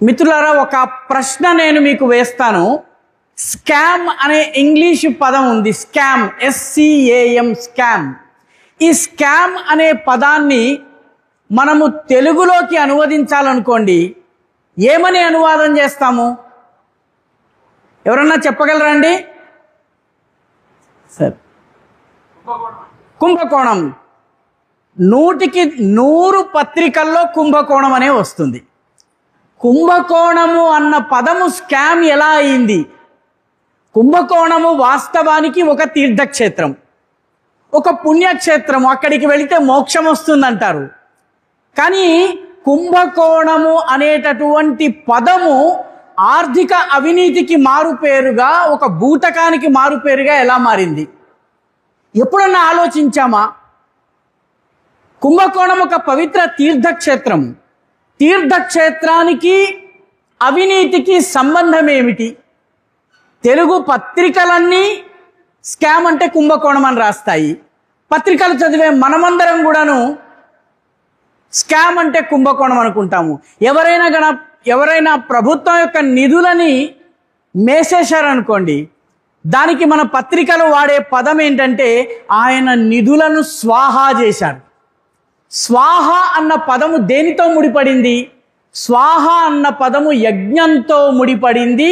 మిత్రులారా, ఒక ప్రశ్న నేను మీకు వేస్తాను. స్కామ్ అనే ఇంగ్లీష్ పదం ఉంది. Scam, SCAM, scam. ఈ స్కామ్ అనే పదాన్ని మనము తెలుగులోకి అనువదించాలనుకోండి, ఏమని అనువాదం చేస్తాము? ఎవరన్నా చెప్పగలరా అండి? సరే, కుంభకోణం. 100కి 100 పత్రికల్లో కుంభకోణం అనే వస్తుంది. కుంభకోణము అన్న పదము స్కామ్ ఎలా అయింది? కుంభకోణము వాస్తవానికి ఒక తీర్థక్షేత్రం, ఒక పుణ్యక్షేత్రం. అక్కడికి వెళితే మోక్షం వస్తుందంటారు. కానీ కుంభకోణము అనేటటువంటి పదము ఆర్థిక అవినీతికి మారుపేరుగా, ఒక బూటకానికి మారుపేరుగా ఎలా మారింది? ఎప్పుడన్నా ఆలోచించామా? కుంభకోణం ఒక పవిత్ర తీర్థక్షేత్రం. తీర్థక్షేత్రానికి అవినీతికి సంబంధం ఏమిటి? తెలుగు పత్రికలన్నీ స్కామ్ అంటే కుంభకోణం అని రాస్తాయి. పత్రికలు చదివే మనమందరం కూడాను స్కామ్ అంటే కుంభకోణం అనుకుంటాము. ఎవరైనా ప్రభుత్వం యొక్క నిధులని మేసేశారనుకోండి, దానికి మన పత్రికలు వాడే పదం ఏంటంటే ఆయన నిధులను స్వాహా చేశాడు. స్వాహ అన్న పదము దేనితో ముడిపడింది? స్వాహ అన్న పదము యజ్ఞంతో ముడిపడింది.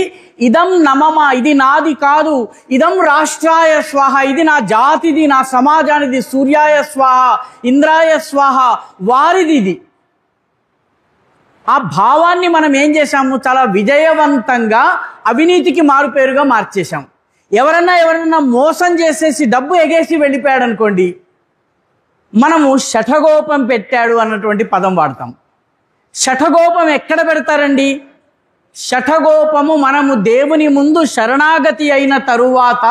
ఇదం నమమ, ఇది నాది కాదు. ఇదం రాష్ట్రాయ స్వాహ, ఇది నా జాతిది, నా సమాజానిది. సూర్యాయ స్వాహ, ఇంద్రాయ స్వాహ, వారిది ఇది. ఆ భావాన్ని మనం ఏం చేశాము? చాలా విజయవంతంగా అవినీతికి మారుపేరుగా మార్చేశాం. ఎవరన్నా మోసం చేసేసి డబ్బు ఎగేసి వెళ్ళిపోయాడు అనుకోండి, మనము శఠగోపం పెట్టాడు అన్నటువంటి పదం వాడతాం. శఠగోపం ఎక్కడ పెడతారండి? శఠగోపము మనము దేవుని ముందు శరణాగతి అయిన తరువాత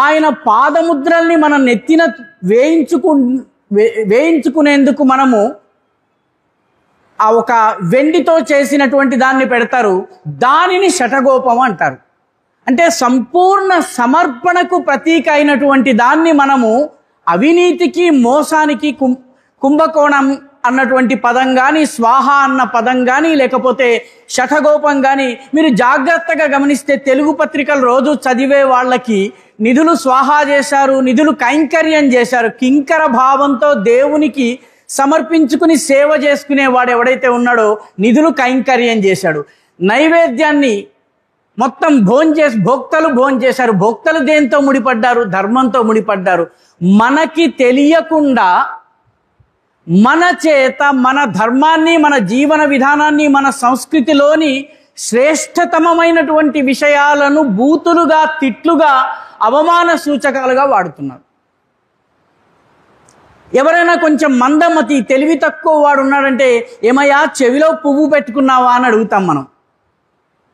ఆయన పాదముద్రల్ని మనం నెత్తిన వేయించుకునేందుకు మనము ఆ ఒక వెండితో చేసినటువంటి దాన్ని పెడతారు. దానిని శఠగోపం అంటారు. అంటే సంపూర్ణ సమర్పణకు ప్రతీక అయినటువంటి దాన్ని మనము అవినీతికి, మోసానికి, కుంభకోణం అన్నటువంటి పదం కానీ, స్వాహ అన్న పదం కానీ, లేకపోతే శఠగోపం కానీ, మీరు జాగ్రత్తగా గమనిస్తే తెలుగు పత్రికలు రోజు చదివే వాళ్ళకి నిధులు స్వాహా చేశారు, నిధులు కైంకర్యం చేశారు. కింకర భావంతో దేవునికి సమర్పించుకుని సేవ చేసుకునేవాడు ఎవడైతే ఉన్నాడో నిధులు కైంకర్యం చేశాడు. నైవేద్యాన్ని మొత్తం భోక్తలు భోంచేశారు. భోక్తలు దేంతో ముడిపడ్డారు? ధర్మంతో ముడిపడ్డారు. మనకి తెలియకుండా మన చేత మన ధర్మాన్ని, మన జీవన విధానాన్ని, మన సంస్కృతిలోని శ్రేష్టతమమైనటువంటి విషయాలను బూతులుగా, తిట్లుగా, అవమాన సూచకాలుగా వాడుతున్నారు. ఎవరైనా కొంచెం మందమతి, తెలివి తక్కువ వాడు ఉన్నాడంటే, ఏమయ్యా చెవిలో పువ్వు పెట్టుకున్నావా అని అడుగుతాం మనం.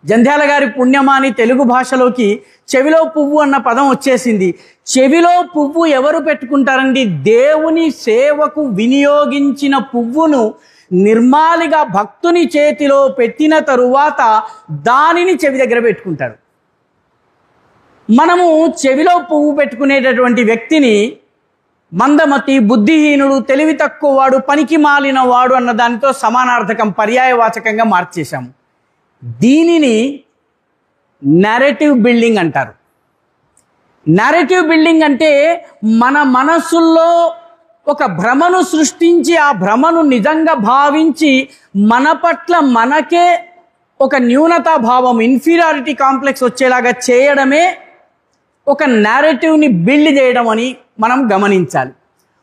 జంధ్యాల గారి పుణ్యమాని తెలుగు భాషలోకి చెవిలో పువ్వు అన్న పదం వచ్చేసింది. చెవిలో పువ్వు ఎవరు పెట్టుకుంటారండి? దేవుని సేవకు వినియోగించిన పువ్వును నిర్మాలిగా భక్తుని చేతిలో పెట్టిన తరువాత దానిని చెవి దగ్గర పెట్టుకుంటారు. మనము చెవిలో పువ్వు పెట్టుకునేటటువంటి వ్యక్తిని మందమతి, బుద్ధిహీనుడు, తెలివి తక్కువ వాడు, పనికి మాలిన వాడు అన్న దానితో సమానార్థకం, పర్యాయవాచకంగా మార్చేశాము. దీనిని నారేటివ్ బిల్డింగ్ అంటారు. నారేటివ్ బిల్డింగ్ అంటే మన మనస్సుల్లో ఒక భ్రమను సృష్టించి, ఆ భ్రమను నిజంగా భావించి మన పట్ల మనకే ఒక న్యూనతా భావం, ఇన్ఫీరియారిటీ కాంప్లెక్స్ వచ్చేలాగా చేయడమే ఒక నారేటివ్ని బిల్డ్ చేయడం అని మనం గమనించాలి.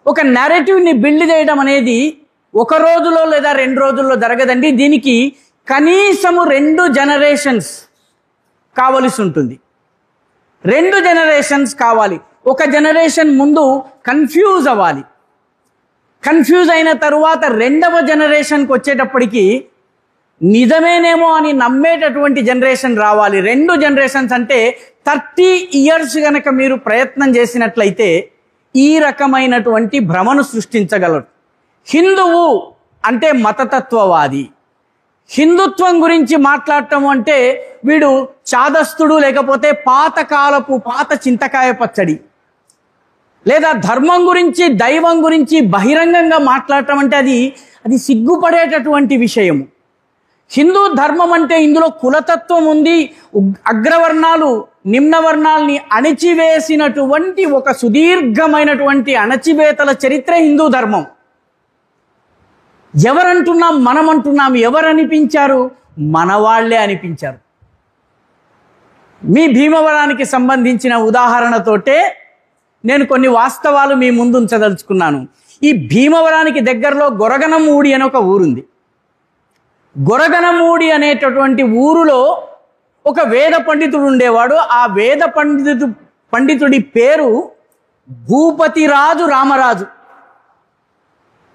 ఒక నారేటివ్ని బిల్డ్ చేయడం అనేది ఒక రోజులో లేదా 2 రోజుల్లో జరగదండి. దీనికి కనీసము 2 జనరేషన్స్ కావలసి ఉంటుంది. 2 జనరేషన్స్ కావాలి. ఒక జనరేషన్ ముందు కన్ఫ్యూజ్ అవ్వాలి. కన్ఫ్యూజ్ అయిన తరువాత 2వ జనరేషన్కి వచ్చేటప్పటికి నిజమేనేమో అని నమ్మేటటువంటి జనరేషన్ రావాలి. 2 జనరేషన్స్ అంటే 30 years గనక మీరు ప్రయత్నం చేసినట్లయితే ఈ రకమైనటువంటి భ్రమను సృష్టించగలరు. హిందువు అంటే మతతత్వవాది. హిందుత్వం గురించి మాట్లాడటం అంటే వీడు చాదస్తుడు, లేకపోతే పాత చింతకాయ పచ్చడి. లేదా ధర్మం గురించి, దైవం గురించి బహిరంగంగా మాట్లాడటం అంటే అది సిగ్గుపడేటటువంటి విషయము. హిందూ ధర్మం అంటే ఇందులో కులతత్వం ఉంది, అగ్రవర్ణాలు నిమ్నవర్ణాలని అణిచివేసినటువంటి ఒక సుదీర్ఘమైనటువంటి అణచివేతల చరిత్ర హిందూ ధర్మం. ఎవరంటున్నాం? మనం అంటున్నాం. ఎవరు అనిపించారు? మన వాళ్ళే అనిపించారు. మీ భీమవరానికి సంబంధించిన ఉదాహరణతోటే నేను కొన్ని వాస్తవాలు మీ ముందు ఉంచదలుచుకున్నాను. ఈ భీమవరానికి దగ్గరలో గొరగనమూడి అనే ఒక ఊరుంది. గొరగనమూడి అనేటటువంటి ఊరులో ఒక వేద పండితుడు ఉండేవాడు. ఆ వేద పండితుడి పేరు భూపతిరాజు రామరాజు.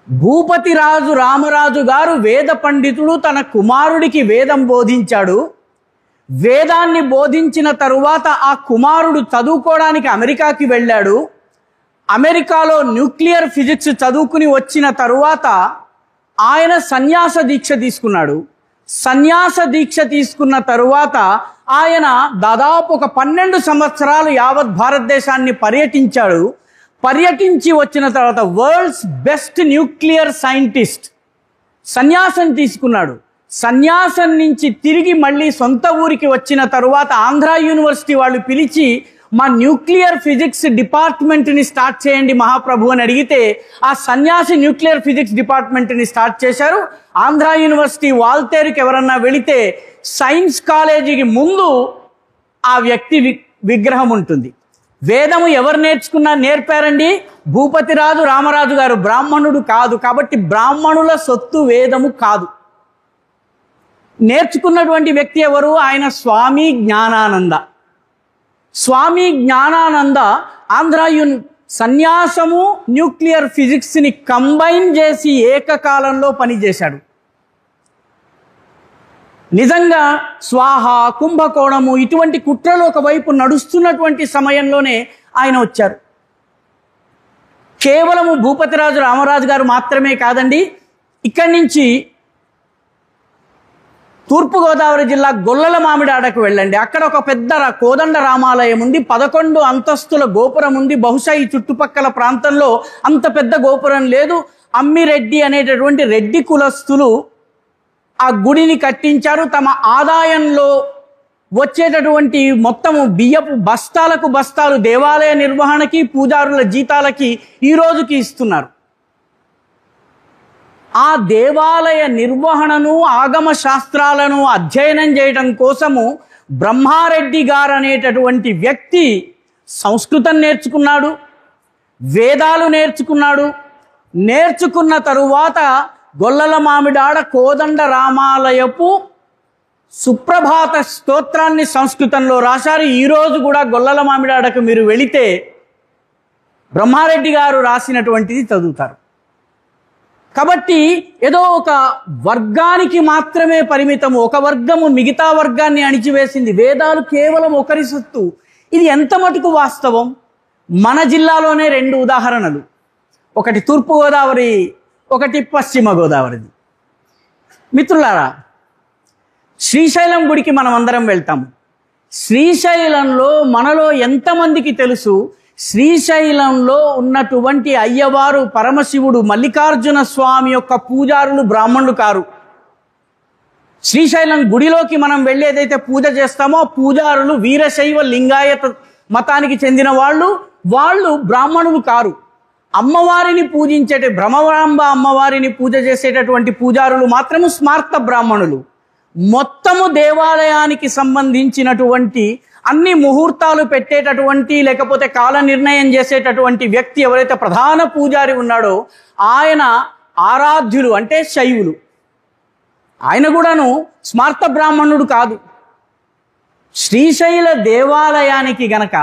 భూపతిరాజు రామరాజు గారు వేద పండితుడు. తన కుమారుడికి వేదం బోధించాడు. వేదాన్ని బోధించిన తరువాత ఆ కుమారుడు చదువుకోవడానికి అమెరికాకి వెళ్ళాడు. అమెరికాలో న్యూక్లియర్ ఫిజిక్స్ చదువుకుని వచ్చిన తరువాత ఆయన సన్యాస దీక్ష తీసుకున్నాడు. సన్యాస దీక్ష తీసుకున్న తరువాత ఆయన దాదాపు ఒక 12 సంవత్సరాలు యావత్ భారతదేశాన్ని పర్యటించాడు. పర్యటించి వచ్చిన తర్వాత వరల్డ్స్ బెస్ట్ న్యూక్లియర్ సైంటిస్ట్ సన్యాసం తీసుకున్నాడు. సన్యాసం నుంచి తిరిగి మళ్ళీ సొంత ఊరికి వచ్చిన తరువాత ఆంధ్ర యూనివర్సిటీ వాళ్ళు పిలిచి మా న్యూక్లియర్ ఫిజిక్స్ డిపార్ట్మెంట్ని స్టార్ట్ చేయండి మహాప్రభు అని అడిగితే ఆ సన్యాసి న్యూక్లియర్ ఫిజిక్స్ డిపార్ట్మెంట్ని స్టార్ట్ చేశారు. ఆంధ్ర యూనివర్సిటీ వాల్తేరుకి ఎవరన్నా వెళితే సైన్స్ కాలేజీకి ముందు ఆ వ్యక్తి విగ్రహం ఉంటుంది. వేదము ఎవరు నేర్పారండి? భూపతిరాజు రామరాజు గారు. బ్రాహ్మణుడు కాదు. కాబట్టి బ్రాహ్మణుల సొత్తు వేదము కాదు. నేర్చుకున్నటువంటి వ్యక్తి ఎవరు? ఆయన స్వామి జ్ఞానానంద. స్వామి జ్ఞానానంద సన్యాసము న్యూక్లియర్ ఫిజిక్స్ని కంబైన్ చేసి ఏకకాలంలో పనిచేశాడు. నిజంగా స్వాహ కుంభకోణము ఇటువంటి కుట్రలు ఒకవైపు నడుస్తున్నటువంటి సమయంలోనే ఆయన వచ్చారు. కేవలము భూపతిరాజు రామరాజు గారు మాత్రమే కాదండి. ఇక్కడి నుంచి తూర్పుగోదావరి జిల్లా గొల్లల మామిడాడకు వెళ్ళండి. అక్కడ ఒక పెద్ద కోదండ రామాలయం ఉంది. 11 అంతస్తుల గోపురం ఉంది. బహుశా ఈ చుట్టుపక్కల ప్రాంతంలో అంత పెద్ద గోపురం లేదు. అమ్మిరెడ్డి అనేటటువంటి రెడ్డి కులస్తులు ఆ గుడిని కట్టించారు. తమ ఆదాయంలో వచ్చేటటువంటి మొత్తము బియ్యపు బస్తాలకు బస్తాలు దేవాలయ నిర్వహణకి పూజారుల జీతాలకి ఈ రోజుకి ఇస్తున్నారు. ఆ దేవాలయ నిర్వహణను ఆగమ శాస్త్రాలను అధ్యయనం చేయడం కోసము బ్రహ్మారెడ్డి గారు అనేటటువంటి వ్యక్తి సంస్కృతం నేర్చుకున్నాడు, వేదాలు నేర్చుకున్నాడు. నేర్చుకున్న తరువాత గొల్లల మామిడాడ కోదండ రామాలయపు సుప్రభాత స్తోత్రాన్ని సంస్కృతంలో రాశారు. ఈరోజు కూడా గొల్లల మామిడాడకు మీరు వెళితే బ్రహ్మారెడ్డి గారు రాసినటువంటిది చదువుతారు. కాబట్టి ఏదో ఒక వర్గానికి మాత్రమే పరిమితము, ఒక వర్గము మిగతా వర్గాన్ని అణిచివేసింది. వేదాలు కేవలం ఒకరి సొత్తు. ఇది ఎంత మటుకు వాస్తవం? మన జిల్లాలోనే 2 ఉదాహరణలు, ఒకటి తూర్పుగోదావరి, ఒకటి పశ్చిమ గోదావరిది. మిత్రులారా, శ్రీశైలం గుడికి మనం అందరం వెళ్తాము. శ్రీశైలంలో మనలో ఎంతమందికి తెలుసు శ్రీశైలంలో ఉన్నటువంటి అయ్యవారు పరమశివుడు మల్లికార్జున స్వామి యొక్క పూజారులు బ్రాహ్మణులు కారు. శ్రీశైలం గుడిలోకి మనం వెళ్ళేదైతే పూజ చేస్తామో పూజారులు వీరశైవ లింగాయత మతానికి చెందిన వాళ్ళు బ్రాహ్మణులు కారు. అమ్మవారిని పూజించేట భ్రమరాంబ అమ్మవారిని పూజ చేసేటటువంటి పూజారులు మాత్రము స్మార్త బ్రాహ్మణులు. మొత్తము దేవాలయానికి సంబంధించినటువంటి అన్ని ముహూర్తాలు పెట్టేటటువంటి లేకపోతే కాల నిర్ణయం చేసేటటువంటి వ్యక్తి ఎవరైతే ప్రధాన పూజారి ఉన్నాడో ఆయన ఆరాధ్యులు అంటే శైవులు. ఆయన కూడాను స్మార్త బ్రాహ్మణుడు కాదు. శ్రీశైల దేవాలయానికి గనక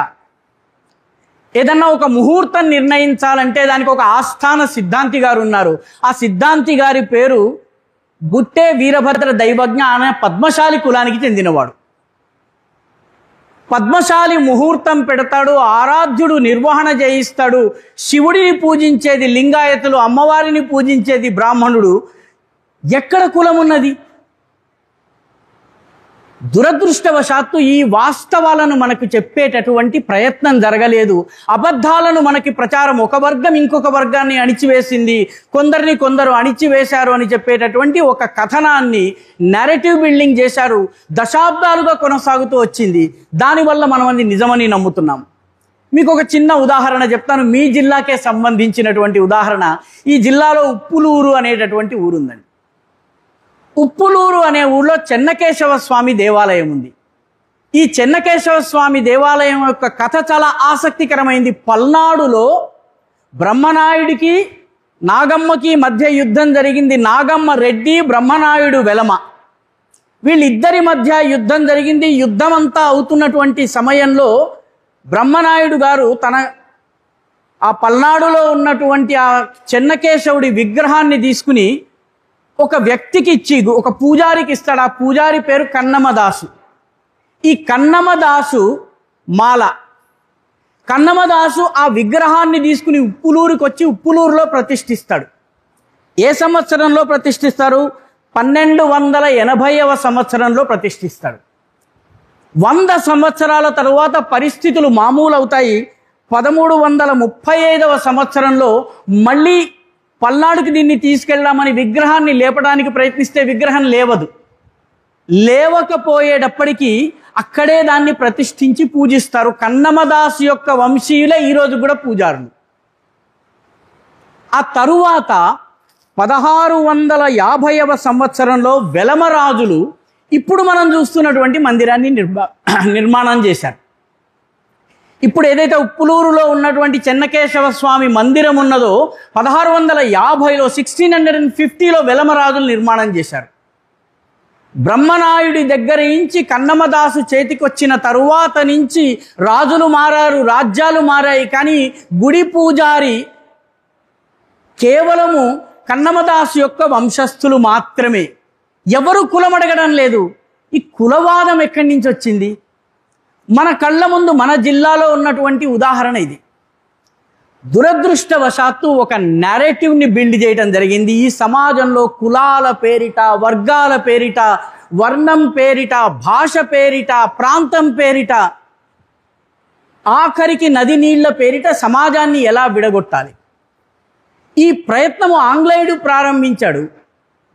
ఏదన్నా ఒక ముహూర్తం నిర్ణయించాలంటే దానికి ఒక ఆస్థాన సిద్ధాంతి గారు ఉన్నారు. ఆ సిద్ధాంతి గారి పేరు బుట్టే వీరభద్ర దైవజ్ఞ అనే పద్మశాలి కులానికి చెందినవాడు. పద్మశాలి ముహూర్తం పెడతాడు, ఆరాధ్యుడు నిర్వహణ చేయిస్తాడు. శివుడిని పూజించేది లింగాయతులు, అమ్మవారిని పూజించేది బ్రాహ్మణుడు. ఎక్కడ కులం ఉన్నది? దురదృష్టవశాత్తు ఈ వాస్తవాలను మనకు చెప్పేటటువంటి ప్రయత్నం జరగలేదు. అబద్ధాలను మనకి ప్రచారం, ఒక వర్గం ఇంకొక వర్గాన్ని అణిచివేసింది, కొందరిని కొందరు అణిచివేశారు అని చెప్పేటటువంటి ఒక కథనాన్ని నెరేటివ్ బిల్డింగ్ చేశారు. దశాబ్దాలుగా కొనసాగుతూ వచ్చింది. దానివల్ల మనం అది నిజమని నమ్ముతున్నాం. మీకు ఒక చిన్న ఉదాహరణ చెప్తాను. మీ జిల్లాకే సంబంధించినటువంటి ఉదాహరణ. ఈ జిల్లాలో ఉప్పులూరు అనేటటువంటి ఊరుందండి. ఉప్పులూరు అనే ఊళ్ళో చెన్నకేశవ స్వామి దేవాలయం ఉంది. ఈ చెన్నకేశవ స్వామి దేవాలయం యొక్క కథ చాలా ఆసక్తికరమైంది. పల్నాడులో బ్రహ్మనాయుడికి నాగమ్మకి మధ్య యుద్ధం జరిగింది. నాగమ్మ రెడ్డి, బ్రహ్మనాయుడు వెలమ, వీళ్ళిద్దరి మధ్య యుద్ధం జరిగింది. యుద్ధం అంతా అవుతున్నటువంటి సమయంలో బ్రహ్మనాయుడు గారు ఆ పల్నాడులో ఉన్నటువంటి ఆ చెన్నకేశవుడి విగ్రహాన్ని తీసుకుని ఒక వ్యక్తికి ఇచ్చి, ఒక పూజారికి ఇస్తాడు. ఆ పూజారి పేరు కన్నమదాసు. ఈ కన్నమదాసు మాల, కన్నమదాసు ఆ విగ్రహాన్ని తీసుకుని ఉప్పులూరుకి వచ్చి ఉప్పులూరులో ప్రతిష్ఠిస్తాడు. ఏ సంవత్సరంలో ప్రతిష్ఠిస్తారు? 1280వ సంవత్సరంలో ప్రతిష్ఠిస్తాడు. 100 సంవత్సరాల తరువాత పరిస్థితులు మామూలు అవుతాయి. 1335వ సంవత్సరంలో మళ్ళీ పల్నాడుకి దీన్ని తీసుకెళ్దామని విగ్రహాన్ని లేపడానికి ప్రయత్నిస్తే విగ్రహం లేవదు. లేవకపోయేటప్పటికీ అక్కడే దాన్ని ప్రతిష్ఠించి పూజిస్తారు. కన్నమదాసు యొక్క వంశీయులే ఈరోజు కూడా పూజారులు. ఆ తరువాత 1650వ సంవత్సరంలో వెలమరాజులు ఇప్పుడు మనం చూస్తున్నటువంటి మందిరాన్ని నిర్మాణం చేశారు. ఇప్పుడు ఏదైతే ఉప్పులూరులో ఉన్నటువంటి చెన్నకేశవ స్వామి మందిరం ఉన్నదో 1650లో 1650లో వెలమరాజులు నిర్మాణం చేశారు. బ్రహ్మనాయుడి దగ్గర నుంచి కన్నమదాసు చేతికొచ్చిన తరువాత నుంచి రాజులు మారారు, రాజ్యాలు మారాయి. కానీ గుడి పూజారి కేవలము కన్నమదాసు యొక్క వంశస్థులు మాత్రమే. ఎవరు కులం అడగడం లేదు. ఈ కులవాదం ఎక్కడి నుంచి వచ్చింది? మన కళ్ళ ముందు మన జిల్లాలో ఉన్నటువంటి ఉదాహరణ ఇది. దురదృష్టవశాత్తు ఒక నెరేటివ్ని బిల్డ్ చేయడం జరిగింది. ఈ సమాజంలో కులాల పేరిట, వర్గాల పేరిట, వర్ణం పేరిట, భాష పేరిట, ప్రాంతం పేరిట, ఆఖరికి నది నీళ్ల పేరిట సమాజాన్ని ఎలా విడగొట్టాలి, ఈ ప్రయత్నము ఆంగ్లేయుడు ప్రారంభించాడు.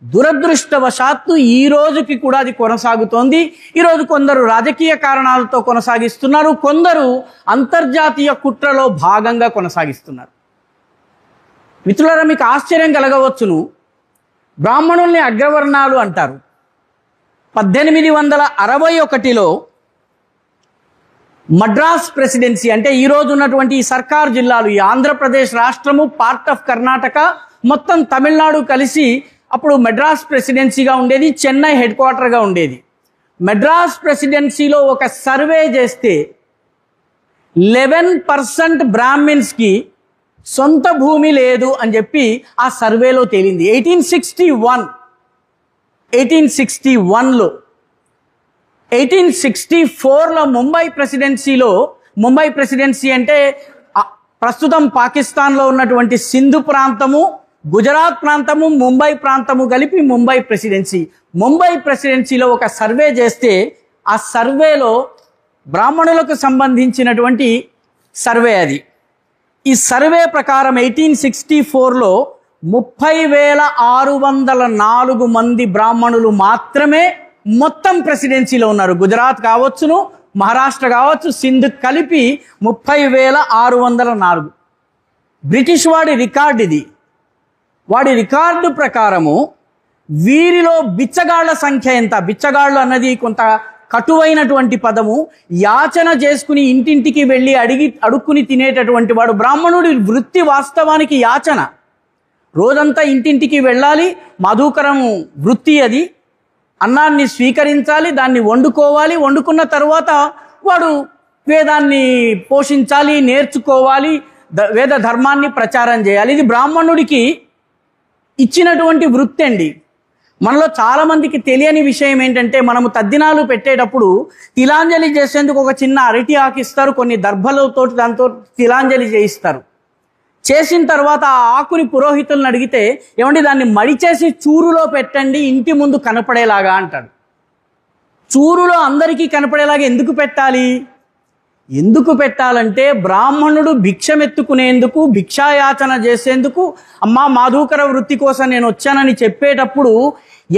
దురదృష్టవశాత్తు ఈ రోజుకి కూడా అది కొనసాగుతోంది. ఈరోజు కొందరు రాజకీయ కారణాలతో కొనసాగిస్తున్నారు, కొందరు అంతర్జాతీయ కుట్రలో భాగంగా కొనసాగిస్తున్నారు. మిత్రులారా, మీకు ఆశ్చర్యం కలగవచ్చును. బ్రాహ్మణుల్ని అగ్రవర్ణాలు అంటారు. 1861లో మద్రాస్ ప్రెసిడెన్సీ, అంటే ఈరోజు ఉన్నటువంటి ఈ సర్కార్ జిల్లాలు, ఈ ఆంధ్రప్రదేశ్ రాష్ట్రము, పార్ట్ ఆఫ్ కర్ణాటక, మొత్తం తమిళనాడు కలిసి అప్పుడు మెడ్రాస్ ప్రెసిడెన్సీగా ఉండేది. చెన్నై హెడ్ క్వార్టర్గా ఉండేది. మెడ్రాస్ ప్రెసిడెన్సీలో ఒక సర్వే చేస్తే 11% బ్రాహ్మిన్స్కి సొంత భూమి లేదు అని చెప్పి ఆ సర్వేలో తేలింది. 1861లో 1864లో ముంబై ప్రెసిడెన్సీ అంటే ప్రస్తుతం పాకిస్తాన్లో ఉన్నటువంటి సింధు ప్రాంతము, గుజరాత్ ప్రాంతము, ముంబై ప్రాంతము కలిపి ముంబై ప్రెసిడెన్సీలో ఒక సర్వే చేస్తే ఆ సర్వేలో బ్రాహ్మణులకు సంబంధించినటువంటి సర్వే అది. ఈ సర్వే ప్రకారం 1864లో 30,604 మంది బ్రాహ్మణులు మాత్రమే మొత్తం ప్రెసిడెన్సీలో ఉన్నారు. గుజరాత్ కావచ్చును, మహారాష్ట్ర కావచ్చు, సింధు కలిపి 30,604. బ్రిటిష్ వాడి రికార్డు ఇది. వాడి రికార్డు ప్రకారము వీరిలో బిచ్చగాళ్ల సంఖ్య ఎంత? బిచ్చగాళ్ళు అన్నది కొంత కటువైనటువంటి పదము. యాచన చేసుకుని ఇంటింటికి వెళ్ళి అడుక్కుని తినేటటువంటి వాడు. బ్రాహ్మణుడి వృత్తి వాస్తవానికి యాచన. రోజంతా ఇంటింటికి వెళ్ళాలి, మధుకరము వృత్తి అది. అన్నాన్ని స్వీకరించాలి, దాన్ని వండుకోవాలి, వండుకున్న తరువాత వాడు వేదాన్ని పోషించాలి, నేర్చుకోవాలి, వేద ధర్మాన్ని ప్రచారం చేయాలి. ఇది బ్రాహ్మణుడికి ఇచ్చినటువంటి వృత్తి అండి. మనలో చాలామందికి తెలియని విషయం ఏంటంటే, మనము తద్దినాలు పెట్టేటప్పుడు తిలాంజలి చేసేందుకు ఒక చిన్న అరటి ఆకిస్తారు, కొన్ని దర్భలతో దాంతో తిలాంజలి చేయిస్తారు. చేసిన తర్వాత ఆ ఆకుని పురోహితులను అడిగితే, ఏమండి దాన్ని మడిచేసి చూరులో పెట్టండి, ఇంటి ముందు కనపడేలాగా అంటాడు. చూరులో అందరికీ కనపడేలాగా ఎందుకు పెట్టాలి? ఎందుకు పెట్టాలంటే బ్రాహ్మణుడు భిక్షమెత్తుకునేందుకు, భిక్షాయాచన చేసేందుకు, అమ్మా మాధుకర వృత్తి కోసం నేను వచ్చానని చెప్పేటప్పుడు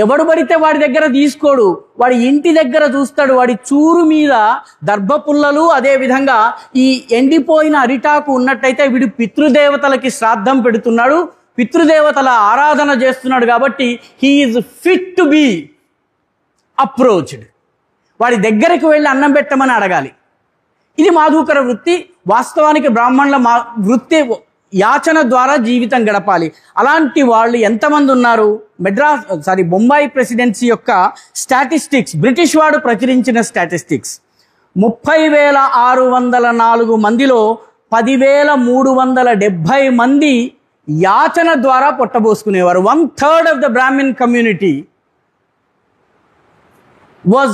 ఎవడు పడితే వాడి దగ్గర తీసుకోడు, వాడి ఇంటి దగ్గర చూస్తాడు. వాడి చూరు మీద దర్భపుల్లలు, అదేవిధంగా ఈ ఎండిపోయిన అరిటాకు ఉన్నట్టయితే వీడు పితృదేవతలకి శ్రాద్ధం పెడుతున్నాడు, పితృదేవతల ఆరాధన చేస్తున్నాడు, కాబట్టి he is fit to be approached. వాడి దగ్గరికి వెళ్ళి అన్నం పెట్టమని అడగాలి. ఇది మాధుకర వృత్తి. వాస్తవానికి బ్రాహ్మణుల వృత్తి యాచన ద్వారా జీవితం గడపాలి. అలాంటి వాళ్ళు ఎంతమంది ఉన్నారు? బొంబాయి ప్రెసిడెన్సీ యొక్క స్టాటిస్టిక్స్, బ్రిటిష్ వాడు ప్రచురించిన స్టాటిస్టిక్స్, 30,604 మందిలో 10,370 మంది యాచన ద్వారా పొట్టబోసుకునేవారు. 1/3 of the Brahmin community was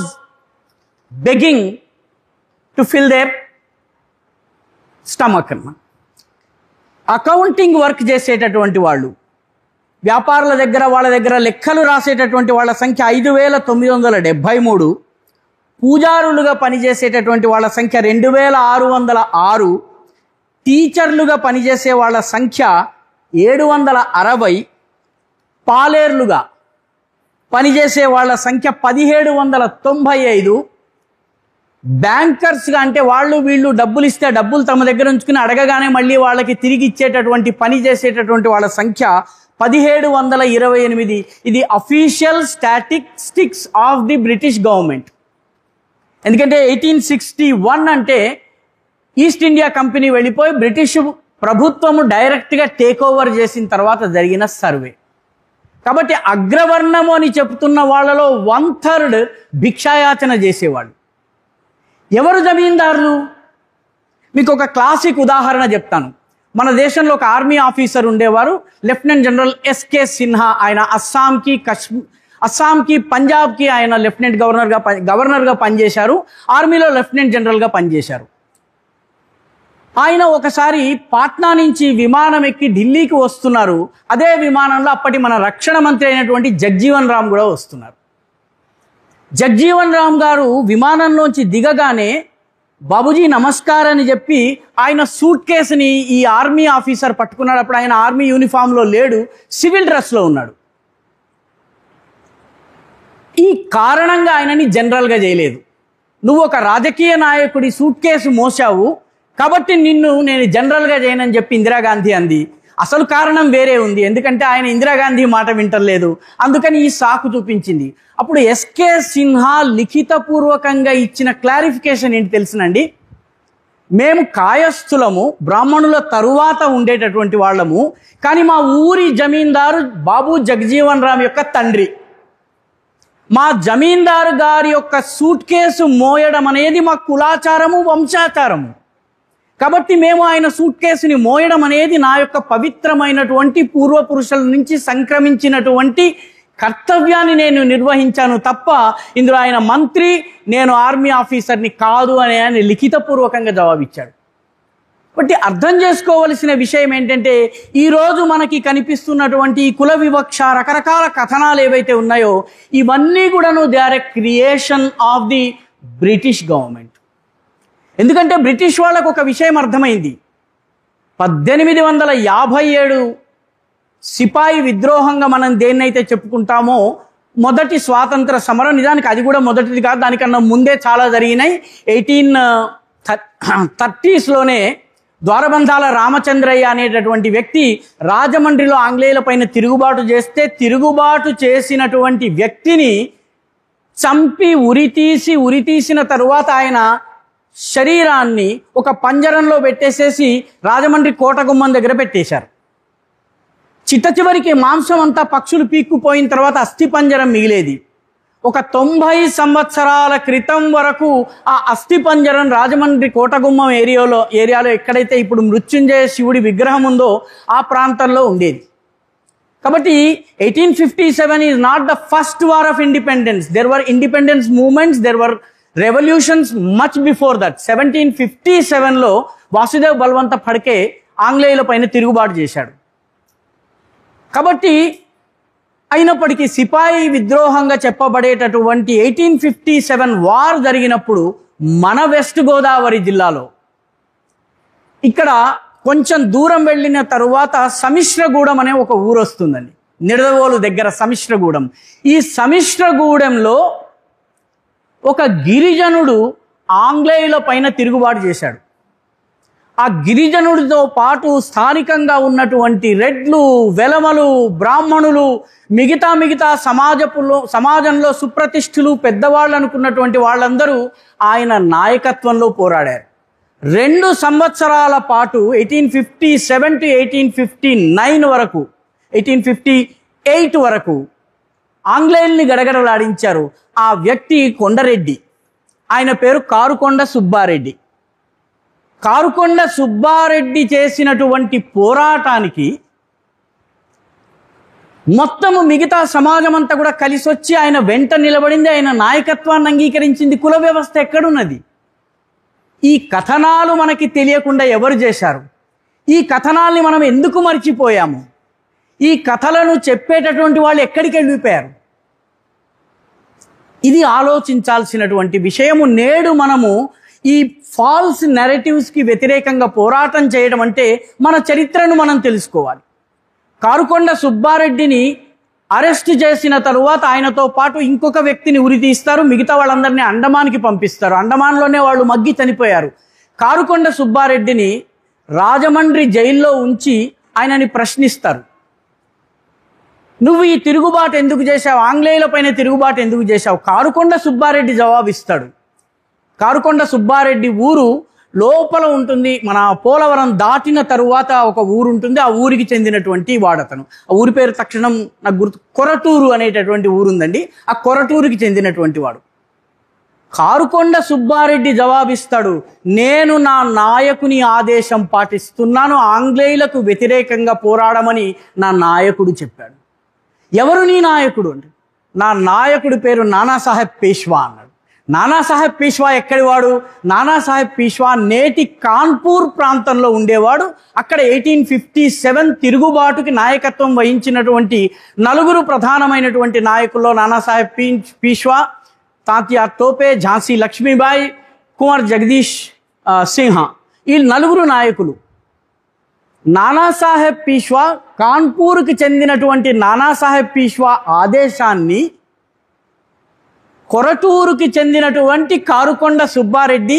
begging to fill their stomach. Accounting work చేసేటటువంటి వాళ్ళు, వ్యాపారుల దగ్గర వాళ్ళ దగ్గర లెక్కలు రాసేటటువంటి వాళ్ళ సంఖ్య 5,973, పూజారులుగా పనిచేసేటటువంటి వాళ్ళ సంఖ్య 2,606, టీచర్లుగా పనిచేసే వాళ్ళ సంఖ్య 760, పాలేర్లుగా పనిచేసే వాళ్ళ సంఖ్య 1,795, బ్యాంకర్స్గా అంటే వాళ్ళు వీళ్ళు డబ్బులు ఇస్తే డబ్బులు తమ దగ్గర ఉంచుకుని అడగగానే మళ్ళీ వాళ్ళకి తిరిగి ఇచ్చేటటువంటి పని చేసేటటువంటి వాళ్ళ సంఖ్య 1,728. ఇది official statistics of the British government. ఎందుకంటే 1861 అంటే ఈస్ట్ ఇండియా కంపెనీ వెళ్ళిపోయి బ్రిటిష్ ప్రభుత్వము డైరెక్ట్గా టేక్ ఓవర్ చేసిన తర్వాత జరిగిన సర్వే. కాబట్టి అగ్రవర్ణము అని చెప్తున్న వాళ్ళలో 1/3 భిక్షాయాచన చేసేవాళ్ళు. ఎవరు జమీందారులు? మీకు ఒక క్లాసిక్ ఉదాహరణ చెప్తాను. మన దేశంలో ఒక ఆర్మీ ఆఫీసర్ ఉండేవారు, లెఫ్టినెంట్ జనరల్ ఎస్కే సిన్హా. ఆయన అస్సాంకి పంజాబ్కి ఆయన లెఫ్టినెంట్ గవర్నర్గా పనిచేశారు, ఆర్మీలో లెఫ్టినెంట్ జనరల్గా పనిచేశారు. ఆయన ఒకసారి పాట్నా నుంచి విమానం ఎక్కి ఢిల్లీకి వస్తున్నారు. అదే విమానంలో అప్పటి మన రక్షణ మంత్రి అయినటువంటి జగ్జీవన్ రామ్ కూడా వస్తున్నారు. జగ్జీవన్ రామ్ గారు విమానంలోంచి దిగగానే బాబుజీ నమస్కారం అని చెప్పి ఆయన సూట్ కేసుని ఈ ఆర్మీ ఆఫీసర్ పట్టుకున్నాడు. అప్పుడు ఆయన ఆర్మీ యూనిఫామ్లో లేడు, సివిల్ డ్రెస్లో ఉన్నాడు. ఈ కారణంగా ఆయనని జనరల్గా చేయలేదు. నువ్వు ఒక రాజకీయ నాయకుడి సూట్ కేసు మోసావు కాబట్టి నిన్ను నేను జనరల్గా చేయనని చెప్పి ఇందిరాగాంధీ అంది. అసలు కారణం వేరే ఉంది, ఎందుకంటే ఆయన ఇందిరాగాంధీ మాట వింటలేదు, అందుకని ఈ సాకు చూపించింది. అప్పుడు ఎస్కే సిన్హా లిఖితపూర్వకంగా ఇచ్చిన క్లారిఫికేషన్ ఏంటి తెలుసునండి? మేము కాయస్థులము, బ్రాహ్మణుల తరువాత ఉండేటటువంటి వాళ్ళము, కానీ మా ఊరి జమీందారు బాబు జగజీవన్ రామ్ యొక్క తండ్రి. మా జమీందారు గారి యొక్క సూట్ కేసు మోయడం అనేది మా కులాచారము, వంశాచారము. కాబట్టి మేము ఆయన సూట్ కేసుని మోయడం అనేది నా యొక్క పవిత్రమైనటువంటి పూర్వపురుషుల నుంచి సంక్రమించినటువంటి కర్తవ్యాన్ని నేను నిర్వహించాను తప్ప ఇందులో ఆయన మంత్రి, నేను ఆర్మీ ఆఫీసర్ని కాదు అని ఆయన లిఖితపూర్వకంగా జవాబిచ్చాడు. కాబట్టి అర్థం చేసుకోవలసిన విషయం ఏంటంటే, ఈరోజు మనకి కనిపిస్తున్నటువంటి ఈ కుల వివక్ష, రకరకాల కథనాలు ఏవైతే ఉన్నాయో ఇవన్నీ కూడాను they are a creation of the British government. ఎందుకంటే బ్రిటిష్ వాళ్ళకు ఒక విషయం అర్థమైంది. 1857 సిపాయి విద్రోహంగా మనం దేన్నైతే చెప్పుకుంటామో మొదటి స్వాతంత్ర సమరం, నిజానికి అది కూడా మొదటిది కాదు, దానికన్నా ముందే చాలా జరిగినాయి. 1830స్లోనే ద్వారబంధాల రామచంద్రయ్య అనేటటువంటి వ్యక్తి రాజమండ్రిలో ఆంగ్లేయుల పైన తిరుగుబాటు చేస్తే, తిరుగుబాటు చేసినటువంటి వ్యక్తిని చంపి ఉరితీసిన తరువాత ఆయన శరీరాన్ని ఒక పంజరంలో పెట్టేసేసి రాజమండ్రి కోట గుమ్మం దగ్గర పెట్టేశారు. చిట్ట చివరికి మాంసం అంతా పక్షులు పీక్కుపోయిన తర్వాత అస్థి పంజరం మిగిలేది. ఒక 90 సంవత్సరాల క్రితం వరకు ఆ అస్థి పంజరం రాజమండ్రి కోటగుమ్మం ఏరియాలో ఎక్కడైతే ఇప్పుడు మృత్యుంజయ శివుడి విగ్రహం ఉందో ఆ ప్రాంతంలో ఉండేది. కాబట్టి 1857 is not the first war of independence. There were independence movements, there were revolutions much before that. 1757లో వాసుదేవ్ బల్వంత ఫడ్కే ఆంగ్లేయుల పైన తిరుగుబాటు చేశాడు. కాబట్టి అయినప్పటికీ సిపాయి విద్రోహంగా చెప్పబడేటటువంటి 1857 వార్ జరిగినప్పుడు మన వెస్ట్ గోదావరి జిల్లాలో ఇక్కడ కొంచెం దూరం వెళ్ళిన తరువాత సమిశ్రగూడెం అనే ఒక ఊరు వస్తుందండి. నిడదవోలు దగ్గర సమిశ్రగూడెం. ఈ సమిశ్రగూడెంలో ఒక గిరిజనుడు ఆంగ్లేయుల పైన తిరుగుబాటు చేశాడు. ఆ గిరిజనుడితో పాటు స్థానికంగా ఉన్నటువంటి రెడ్లు, వెలమలు, బ్రాహ్మణులు, మిగతా సమాజంలో సుప్రతిష్ఠులు, పెద్దవాళ్ళు అనుకున్నటువంటి వాళ్ళందరూ ఆయన నాయకత్వంలో పోరాడారు. 2 సంవత్సరాల పాటు 1857 to 1859 వరకు 1858 వరకు ఆంగ్లేయుల్ని గడగడలాడించారు. ఆ వ్యక్తి కొండరెడ్డి. ఆయన పేరు కారుకొండ సుబ్బారెడ్డి. కారుకొండ సుబ్బారెడ్డి చేసినటువంటి పోరాటానికి మొత్తము మిగతా సమాజం అంతా కూడా కలిసి వచ్చి ఆయన వెంట నిలబడింది, ఆయన నాయకత్వాన్ని అంగీకరించింది. కుల వ్యవస్థ ఎక్కడున్నది? ఈ కథనాలు మనకి తెలియకుండా ఎవరు చేశారు? ఈ కథనాల్ని మనం ఎందుకు మర్చిపోయాము? ఈ కథలను చెప్పేటటువంటి వాళ్ళు ఎక్కడికి వెళ్ళిపోయారు? ఇది ఆలోచించాల్సినటువంటి విషయము. నేడు మనము ఈ ఫాల్స్ నెరేటివ్స్కి వ్యతిరేకంగా పోరాటం చేయడం అంటే మన చరిత్రను మనం తెలుసుకోవాలి. కారుకొండ సుబ్బారెడ్డిని అరెస్ట్ చేసిన తరువాత ఆయనతో పాటు ఇంకొక వ్యక్తిని ఉరి తీస్తారు. మిగతా వాళ్ళందరినీ అండమాన్కి పంపిస్తారు. అండమాన్లోనే వాళ్ళు మగ్గి చనిపోయారు. కారుకొండ సుబ్బారెడ్డిని రాజమండ్రి జైల్లో ఉంచి ఆయనని ప్రశ్నిస్తారు. నువ్వు ఈ తిరుగుబాటు ఎందుకు చేశావు? ఆంగ్లేయుల పైన తిరుగుబాటు ఎందుకు చేశావు? కారుకొండ సుబ్బారెడ్డి జవాబిస్తాడు. కారుకొండ సుబ్బారెడ్డి ఊరు లోపల ఉంటుంది. మన పోలవరం దాటిన తరువాత ఒక ఊరు ఉంటుంది. ఆ ఊరికి చెందినటువంటి వాడతను. ఆ ఊరి పేరు తక్షణం నాకు గుర్తు, కొరటూరు అనేటటువంటి ఊరు ఉందండి. ఆ కొరటూరుకి చెందినటువంటి వాడు. కారుకొండ సుబ్బారెడ్డి జవాబిస్తాడు, నేను నా నాయకుని ఆదేశం పాటిస్తున్నాను, ఆంగ్లేయులకు వ్యతిరేకంగా పోరాడమని నా నాయకుడు చెప్పాడు. ఎవరు నీ నాయకుడు అంటే, నా నాయకుడి పేరు నానాసాహెబ్ పేష్వా అన్నాడు. నానాసాహెబ్ పేష్వా ఎక్కడివాడు? నానాసాహెబ్ పేష్వా నేటి కాన్పూర్ ప్రాంతంలో ఉండేవాడు. అక్కడ 1857 తిరుగుబాటుకి నాయకత్వం వహించినటువంటి 4 ప్రధానమైనటువంటి నాయకుల్లో నానాసాహెబ్ పేష్వా, తాత్యా తోపే, ఝాన్సీ లక్ష్మీబాయి, కుమార్ జగదీష్ సింహ, ఈ 4 నాయకులు. నానాసాహెబ్ పేష్వా, కాన్పూర్కి చెందినటువంటి నానాసాహెబ్ పేష్వా ఆదేశాన్ని కొరటూరుకి చెందినటువంటి కారుకొండ సుబ్బారెడ్డి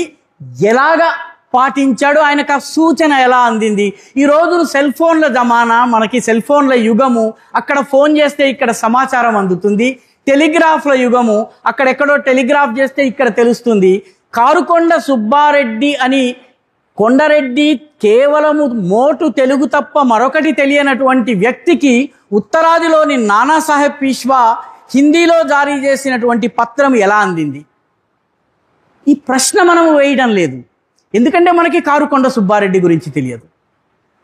ఎలాగా పాటించాడు? ఆయనకు ఆ సూచన ఎలా అందింది? ఈ రోజు సెల్ ఫోన్ల జమానా, మనకి సెల్ ఫోన్ల యుగము. అక్కడ ఫోన్ చేస్తే ఇక్కడ సమాచారం అందుతుంది. టెలిగ్రాఫ్ల యుగము. అక్కడెక్కడో టెలిగ్రాఫ్ చేస్తే ఇక్కడ తెలుస్తుంది. కారుకొండ సుబ్బారెడ్డి అని కొండరెడ్డి కేవలము మోటు తెలుగు తప్ప మరొకటి తెలియనటువంటి వ్యక్తికి ఉత్తరాదిలోని నానాసాహెబ్ పేష్వా హిందీలో జారీ చేసినటువంటి పత్రం ఎలా అందింది? ఈ ప్రశ్న మనం వేయడం లేదు. ఎందుకంటే మనకి కారుకొండ సుబ్బారెడ్డి గురించి తెలియదు.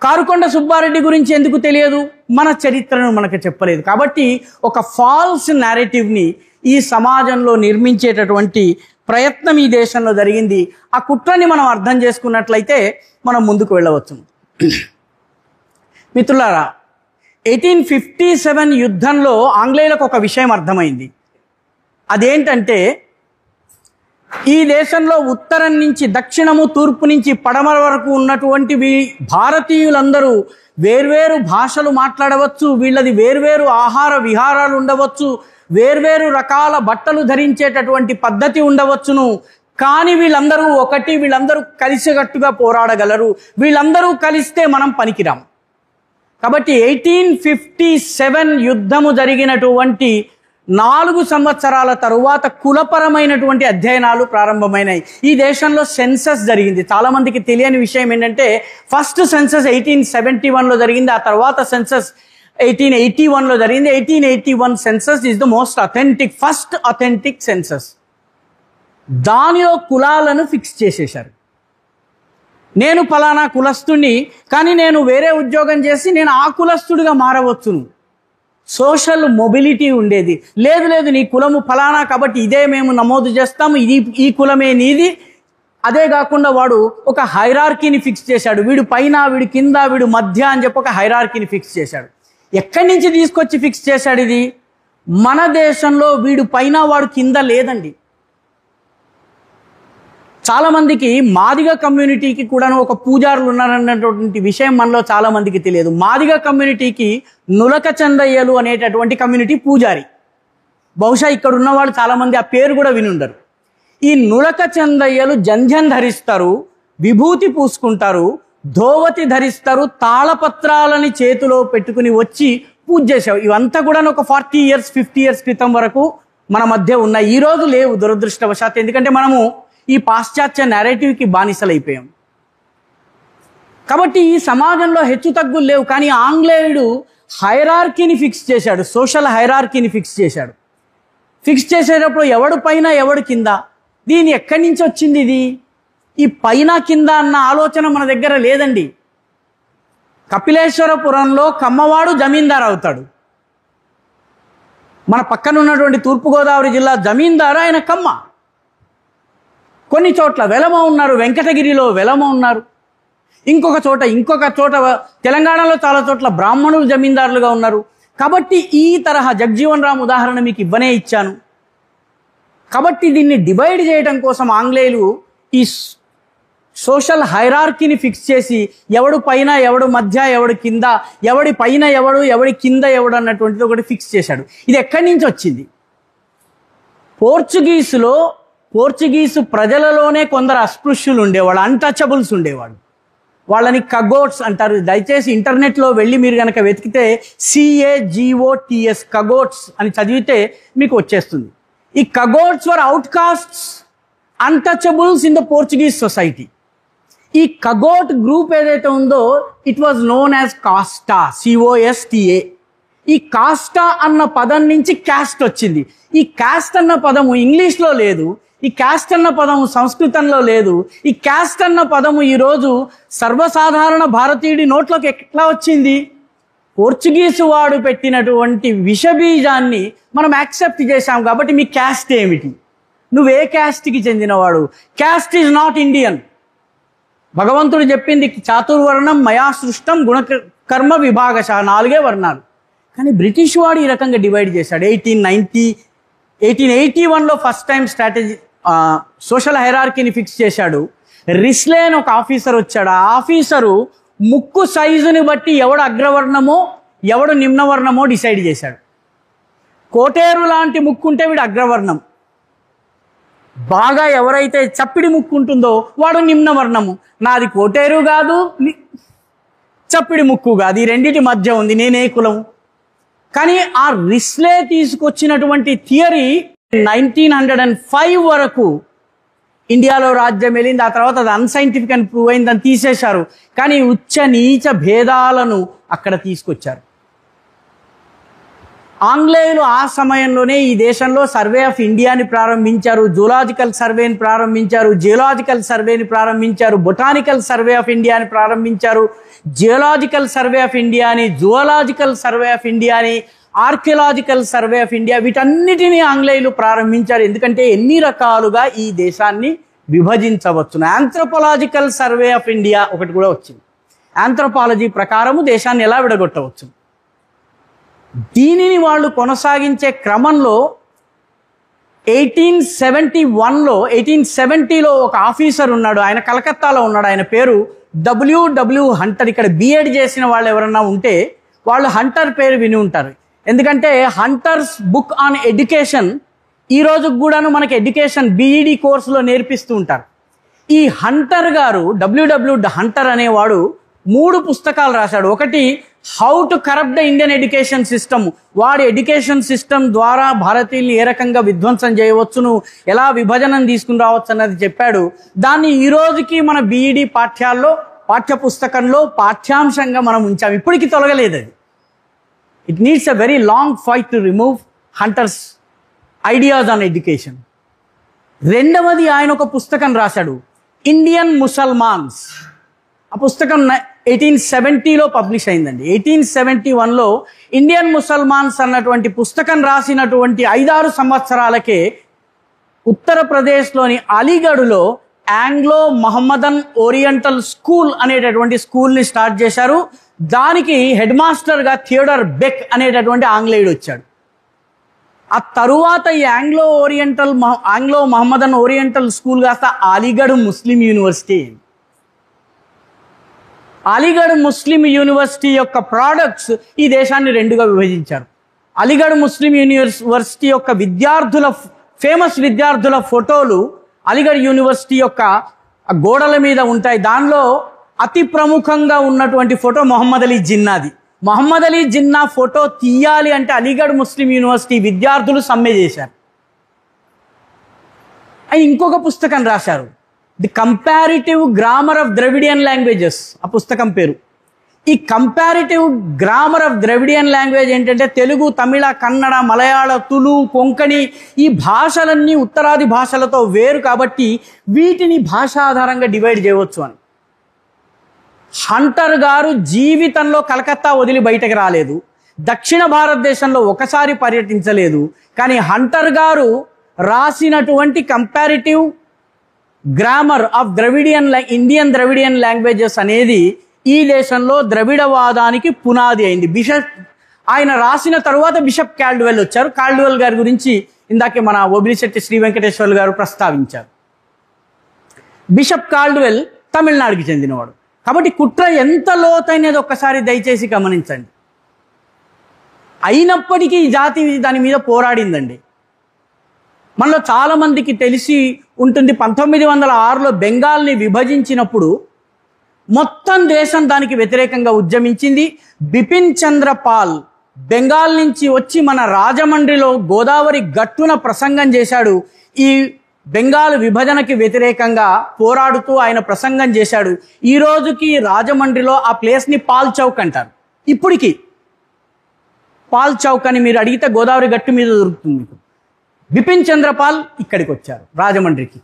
కారుకొండ సుబ్బారెడ్డి గురించి ఎందుకు తెలియదు? మన చరిత్రను మనకు చెప్పలేదు. కాబట్టి ఒక ఫాల్స్ నేరేటివ్ని ఈ సమాజంలో నిర్మించేటటువంటి ప్రయత్నం ఈ దేశంలో జరిగింది. ఆ కుట్రని మనం అర్థం చేసుకున్నట్లయితే మనం ముందుకు వెళ్ళవచ్చు. మిత్రులారా, 1857 యుద్ధంలో ఆంగ్లేయులకు ఒక విషయం అర్థమైంది. అదేంటంటే, ఈ దేశంలో ఉత్తరం నుంచి దక్షిణము, తూర్పు నుంచి పడమర వరకు ఉన్నటువంటి భారతీయులందరూ వేర్వేరు భాషలు మాట్లాడవచ్చు, వీళ్ళది వేర్వేరు ఆహార విహారాలు ఉండవచ్చు, వేర్వేరు రకాల బట్టలు ధరించేటటువంటి పద్ధతి ఉండవచ్చును. కానీ వీళ్ళందరూ ఒకటి, వీళ్ళందరూ కలిసికట్టుగా పోరాడగలరు. వీళ్ళందరూ కలిస్తే మనం పనికిరాం. కాబట్టి 1857 యుద్ధము జరిగినటువంటి 4 సంవత్సరాల తరువాత కులపరమైనటువంటి అధ్యయనాలు ప్రారంభమైనాయి. ఈ దేశంలో సెన్సస్ జరిగింది. చాలామందికి తెలియని విషయం ఏంటంటే, ఫస్ట్ సెన్సస్ 1871లో జరిగింది. ఆ తర్వాత సెన్సస్ 1881లో జరిగింది. 1881 census is the most authentic, first authentic census. దానిలో కులాలను ఫిక్స్ చేసేశారు. నేను ఫలానా కులస్తుని, కానీ నేను వేరే ఉద్యోగం చేసి నేను ఆ కులస్తుడిగా మారవచ్చును. సోషల్ మొబిలిటీ ఉండేది. లేదు లేదు, నీ కులము ఫలానా కాబట్టి ఇదే మేము నమోదు చేస్తాము, ఇది ఈ కులమే నీది. అదే కాకుండా వాడు ఒక హైరార్కీని ఫిక్స్ చేశాడు. వీడు పైన, వీడు కింద, వీడు మధ్య అని చెప్పి ఒక హైరార్కీని ఫిక్స్ చేశాడు. ఎక్కడి నుంచి తీసుకొచ్చి ఫిక్స్ చేశాడు? ఇది మన దేశంలో వీడు పైన వాడు కింద లేదండి. చాలామందికి మాదిగ కమ్యూనిటీకి కూడా ఒక పూజారులు ఉన్నారన్నటువంటి విషయం మనలో చాలామందికి తెలియదు. మాదిగ కమ్యూనిటీకి నులక చందయ్యలు అనేటటువంటి కమ్యూనిటీ పూజారి. బహుశా ఇక్కడ ఉన్న వాళ్ళు చాలామంది ఆ పేరు కూడా వినుండరు. ఈ నులక చందయ్యలు జంధ్యం ధరిస్తారు, విభూతి పూసుకుంటారు, ధోవతి ధరిస్తారు, తాళపత్రాలని చేతిలో పెట్టుకుని వచ్చి పూజ చేసావు. ఇవంతా కూడా ఒక 40 years 50 years క్రితం వరకు మన మధ్య ఉన్నాయి. ఈరోజు లేవు దురదృష్టవశాత్తు. ఎందుకంటే మనము ఈ పాశ్చాత్య నేరేటివ్కి బానిసలైపోయాం. కాబట్టి ఈ సమాజంలో హెచ్చు తగ్గులు లేవు. కానీ ఆంగ్లేయుడు హైరార్కీని ఫిక్స్ చేశాడు, సోషల్ హైరార్కీని ఫిక్స్ చేశాడు. ఫిక్స్ చేసేటప్పుడు ఎవడు పైన ఎవడు కింద, దీని ఎక్కడి నుంచి వచ్చింది? ఇది ఈ పైన కింద అన్న ఆలోచన మన దగ్గర లేదండి. కపిలేశ్వరపురంలో కమ్మవాడు జమీందారు అవుతాడు. మన పక్కన ఉన్నటువంటి తూర్పుగోదావరి జిల్లా జమీందారు ఆయన కమ్మ. కొన్ని చోట్ల వెలమ ఉన్నారు, వెంకటగిరిలో వెలమ ఉన్నారు, ఇంకొక చోట తెలంగాణలో చాలా చోట్ల బ్రాహ్మణులు జమీందారులుగా ఉన్నారు. కాబట్టి ఈ తరహా జగ్జీవన్ రామ్ ఉదాహరణ మీకు ఇవ్వనే ఇచ్చాను. కాబట్టి దీన్ని డివైడ్ చేయడం కోసం ఆంగ్లేయులు ఈ సోషల్ హైరార్కీని ఫిక్స్ చేసి ఎవడు పైన ఎవడు మధ్య ఎవడు కింద, ఎవడి పైన ఎవడు ఎవడి కింద ఎవడు అన్నటువంటిది ఒకటి ఫిక్స్ చేశాడు. ఇది ఎక్కడి నుంచి వచ్చింది? పోర్చుగీసు ప్రజలలోనే కొందరు అస్పృశ్యులు ఉండేవాళ్ళు, అన్టచబుల్స్ ఉండేవాళ్ళు. వాళ్ళని కగోట్స్ అంటారు. దయచేసి ఇంటర్నెట్లో వెళ్ళి మీరు కనుక వెతికితే CAGOTS కగోట్స్ అని చదివితే మీకు వచ్చేస్తుంది. ఈ Cagots were outcasts, untouchables in the Portuguese society. ఈ కగోట్ గ్రూప్ ఏదైతే ఉందో ఇట్ వాజ్ నోన్ యాజ్ కాస్టా, COSTA. ఈ కాస్టా అన్న పదం నుంచి క్యాస్ట్ వచ్చింది. ఈ క్యాస్ట్ అన్న పదము ఇంగ్లీష్లో లేదు, ఈ క్యాస్ట్ అన్న పదము సంస్కృతంలో లేదు. ఈ క్యాస్ట్ అన్న పదము ఈరోజు సర్వసాధారణ భారతీయుడి నోట్లోకి ఎట్లా వచ్చింది? పోర్చుగీసు వాడు పెట్టినటువంటి విషబీజాన్ని మనం యాక్సెప్ట్ చేశాం. కాబట్టి మీ క్యాస్ట్ ఏమిటి? నువ్వే క్యాస్ట్కి చెందినవాడు? Caste is not Indian. భగవంతుడు చెప్పింది చాతుర్వర్ణం మయా సృష్టం గుణ కర్మ విభాగశ, 4 వర్ణాలు. కానీ బ్రిటిష్ వాడు ఈ రకంగా డివైడ్ చేశాడు. 1881లో ఫస్ట్ టైం సోషల్ హైరార్కీని ఫిక్స్ చేశాడు. రిస్లే అని ఒక ఆఫీసర్ వచ్చాడు. ఆ ఆఫీసరు ముక్కు సైజుని బట్టి ఎవడు అగ్రవర్ణమో ఎవడు నిమ్నవర్ణమో డిసైడ్ చేశాడు. కోటేరు లాంటి ముక్కు ఉంటే వీడు అగ్రవర్ణం, బాగా ఎవరైతే చప్పిడి ముక్కు ఉంటుందో వాడు నిమ్నవర్ణము. నాది కోటేరు కాదు, చప్పిడి ముక్కు కాదు, ఈ రెండింటి మధ్య ఉంది, నేనే కులము. కానీ ఆ రిస్లే తీసుకొచ్చినటువంటి థియరీ 1905 వరకు ఇండియాలో రాజ్యం వెళ్ళింది. ఆ తర్వాత అది అన్సైంటిఫిక్ అని ప్రూవ్ అయింది, దాన్ని తీసేశారు. కానీ ఉచ్చ నీచ భేదాలను అక్కడ తీసుకొచ్చారు. ఆంగ్లేయులు ఆ సమయంలోనే ఈ దేశంలో సర్వే ఆఫ్ ఇండియాని ప్రారంభించారు, జూలాజికల్ సర్వేని ప్రారంభించారు, జియోలాజికల్ సర్వేని ప్రారంభించారు, బొటానికల్ సర్వే ఆఫ్ ఇండియాని ప్రారంభించారు, జియోలాజికల్ సర్వే ఆఫ్ ఇండియాని, జువలాజికల్ సర్వే ఆఫ్ ఇండియాని, ఆర్కియలాజికల్ సర్వే ఆఫ్ ఇండియా, వీటన్నిటినీ ఆంగ్లేయులు ప్రారంభించారు. ఎందుకంటే ఎన్ని రకాలుగా ఈ దేశాన్ని విభజించవచ్చును. ఆంథ్రోపాలజికల్ సర్వే ఆఫ్ ఇండియా ఒకటి కూడా వచ్చింది. ఆంథ్రోపాలజీ ప్రకారము దేశాన్ని ఎలా విడగొట్టవచ్చు. దీనిని వాళ్ళు కొనసాగించే క్రమంలో 1870లో ఒక ఆఫీసర్ ఉన్నాడు. ఆయన కలకత్తాలో ఉన్నాడు. ఆయన పేరు W హంటర్. ఇక్కడ B.Ed చేసిన వాళ్ళు ఎవరన్నా ఉంటే వాళ్ళు హంటర్ పేరు విని ఉంటారు. ఎందుకంటే హంటర్స్ బుక్ ఆన్ ఎడ్యుకేషన్ ఈ రోజుకు కూడాను మనకి ఎడ్యుకేషన్ BEd కోర్సులో నేర్పిస్తూ ఉంటారు. ఈ హంటర్ గారు W హంటర్ అనేవాడు 3 పుస్తకాలు రాశాడు. ఒకటి how to corrupt the Indian education system, వాడి ఎడ్యుకేషన్ సిస్టమ్ ద్వారా భారతీయుల్ని ఏ రకంగా విధ్వంసం చేయవచ్చును, ఎలా విభజనం తీసుకుని రావచ్చు అన్నది చెప్పాడు. దాన్ని ఈ రోజుకి మన BEd పాఠ్య పుస్తకంలో పాఠ్యాంశంగా మనం ఉంచాం. ఇప్పటికీ తొలగలేదు అది. It needs a very long fight to remove hunters ideas on education. రెండవది ఆయన ఒక పుస్తకం రాశాడు, ఇండియన్ ముసల్మాన్స్. ఆ పుస్తకం 1870లో పబ్లిష్ అయిందండి. 1871లో ఇండియన్ ముసల్మాన్స్ అన్నటువంటి పుస్తకం రాసినటువంటి 5-6 సంవత్సరాలకే ఉత్తరప్రదేశ్లోని అలీగఢ్లో ఆంగ్లో మహమ్మదన్ ఓరియంటల్ స్కూల్ అనేటటువంటి స్కూల్ని స్టార్ట్ చేశారు. దానికి హెడ్ మాస్టర్గా థియోడర్ బెక్ అనేటటువంటి ఆంగ్లేయుడు వచ్చాడు. ఆ తరువాత ఈ ఆంగ్లో మహమ్మదన్ ఓరియంటల్ స్కూల్ కాస్త అలీగఢ్ ముస్లిం యూనివర్సిటీ. అలీగఢ్ ముస్లిం యూనివర్సిటీ యొక్క ప్రోడక్ట్స్ ఈ దేశాన్ని రెండుగా విభజించారు. అలీగఢ్ ముస్లిం యూనివర్సిటీ యొక్క ఫేమస్ విద్యార్థుల ఫోటోలు అలీగఢ్ యూనివర్సిటీ యొక్క గోడల మీద ఉంటాయి. దానిలో అతి ప్రముఖంగా ఉన్నటువంటి ఫోటో మొహమ్మద్ అలీ జిన్నాది. మొహమ్మద్ అలీ జిన్నా ఫోటో తీయాలి అంటే అలీగఢ్ ముస్లిం యూనివర్సిటీ విద్యార్థులు సమ్మె చేశారు. ఆయన ఇంకొక పుస్తకం రాశారు, the comparative grammar of Dravidian languages, ఆ పుస్తకం పేరు. ఈ comparative grammar of Dravidian language ఏంటంటే తెలుగు, తమిళ, కన్నడ, మలయాళ, తులు, కొంకణి ఈ భాషలన్నీ ఉత్తరాది భాషలతో వేరు కాబట్టి వీటిని భాషాధారంగా డివైడ్ చేయవచ్చు అని. హంటర్ గారు జీవితంలో కలకత్తా వదిలి బయటకు రాలేదు, దక్షిణ భారతదేశంలో ఒకసారి పర్యటించలేదు. కానీ హంటర్ గారు రాసినటువంటి comparative grammar of Indian Dravidian languages అనేది ఈ దేశంలో ద్రవిడవాదానికి పునాది అయింది. ఆయన రాసిన తరువాత బిషప్ కాల్డ్వెల్ వచ్చారు. కాల్డ్వెల్ గారి గురించి ఇందాకే మన ఒబిలిశెట్టి శ్రీ వెంకటేశ్వర్లు గారు ప్రస్తావించారు. బిషప్ కాల్డ్వెల్ తమిళనాడుకి చెందినవాడు. కాబట్టి కుట్ర ఎంత లోతైనది ఒక్కసారి దయచేసి గమనించండి. అయినప్పటికీ ఈ జాతి దాని మీద పోరాడిందండి. మనలో చాలామందికి తెలిసి ఉంటుంది, 1906లో బెంగాల్ని విభజించినప్పుడు మొత్తం దేశం దానికి వ్యతిరేకంగా ఉద్యమించింది. బిపిన్ చంద్ర పాల్ బెంగాల్ నుంచి వచ్చి మన రాజమండ్రిలో గోదావరి గట్టున ప్రసంగం చేశాడు. ఈ బెంగాల్ విభజనకి వ్యతిరేకంగా పోరాడుతూ ఆయన ప్రసంగం చేశాడు. ఈ రోజుకి రాజమండ్రిలో ఆ ప్లేస్ని పాల్ చౌక్ అంటారు. ఇప్పటికీ పాల్ చౌక్ అని మీరు అడిగితే గోదావరి గట్టు మీద దొరుకుతుంది మీకు. బిపిన్ చంద్రపాల్ ఇక్కడికి వచ్చారు రాజమండ్రికి.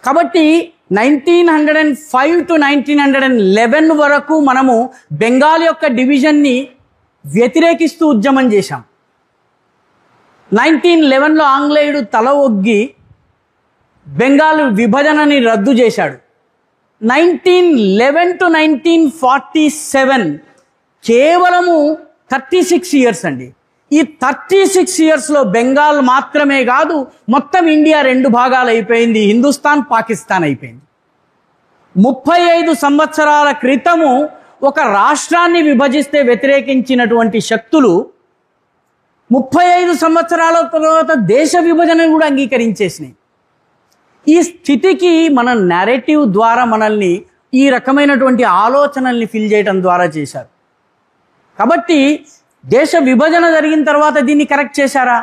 కాబట్టి 1905 to 1911 వరకు మనము బెంగాల్ యొక్క డివిజన్ని వ్యతిరేకిస్తూ ఉద్యమం చేశాం. 1911లో ఆంగ్లేయుడు తల ఒగ్గి బెంగాల్ విభజనని రద్దు చేశాడు. 1911 to 1947 కేవలము 36 ఇయర్స్ అండి. ఈ 36 ఇయర్స్లో బెంగాల్ మాత్రమే కాదు, మొత్తం ఇండియా 2 భాగాలు అయిపోయింది, హిందుస్థాన్, పాకిస్తాన్ అయిపోయింది. 35 సంవత్సరాల క్రితము ఒక రాష్ట్రాన్ని విభజిస్తే వ్యతిరేకించినటువంటి శక్తులు 35 సంవత్సరాల తర్వాత దేశ విభజనను కూడా అంగీకరించేసినాయి. ఈ స్థితికి మన నెరేటివ్ ద్వారా మనల్ని ఈ రకమైనటువంటి ఆలోచనల్ని ఫిల్ చేయడం ద్వారా చేశారు. కాబట్టి దేశ విభజన జరిగిన తర్వాత దీన్ని కరెక్ట్ చేశారా?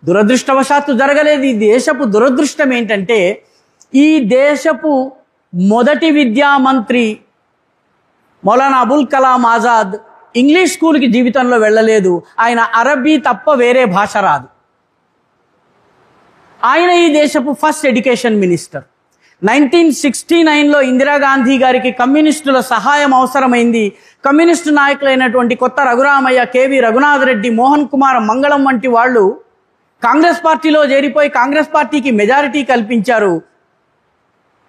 దురదృష్టవశాత్తు జరగలేదు. ఈ దేశపు దురదృష్టం ఏంటంటే ఈ దేశపు మొదటి విద్యామంత్రి మౌలానా అబుల్ కలాం ఆజాద్ ఇంగ్లీష్ స్కూల్కి జీవితంలో వెళ్ళలేదు. ఆయన అరబీ తప్ప వేరే భాష రాదు. ఆయన ఈ దేశపు ఫస్ట్ ఎడ్యుకేషన్ మినిస్టర్. 1969లో ఇందిరాగాంధీ గారికి కమ్యూనిస్టుల సహాయం అవసరమైంది. కమ్యూనిస్టు నాయకులైనటువంటి కొత్త రఘురామయ్య, కేవి రఘునాథ్ రెడ్డి, మోహన్ కుమార్ మంగళం వంటి వాళ్ళు కాంగ్రెస్ పార్టీలో చేరిపోయి కాంగ్రెస్ పార్టీకి మెజారిటీ కల్పించారు.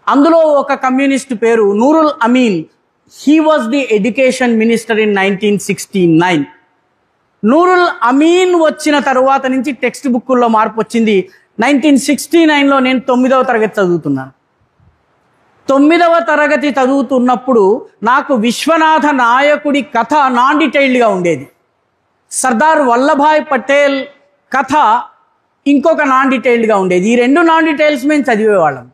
అందులో ఒక కమ్యూనిస్టు పేరు Nurul Amin. He was the education minister in 1969. Nurul Amin వచ్చిన తరువాత నుంచి టెక్స్ట్ బుక్కుల్లో మార్పు వచ్చింది. 1969లో నేను 9వ తరగతి చదువుతున్నాను. 9వ తరగతి చదువుతున్నప్పుడు నాకు విశ్వనాథ నాయకుడి కథ నాన్ డీటెయిల్డ్గా ఉండేది. సర్దార్ వల్లభాయ్ పటేల్ కథ ఇంకొక నాన్ డీటెయిల్డ్గా ఉండేది. ఈ 2 నాన్ డీటెయిల్స్ మేము చదివేవాళ్ళం.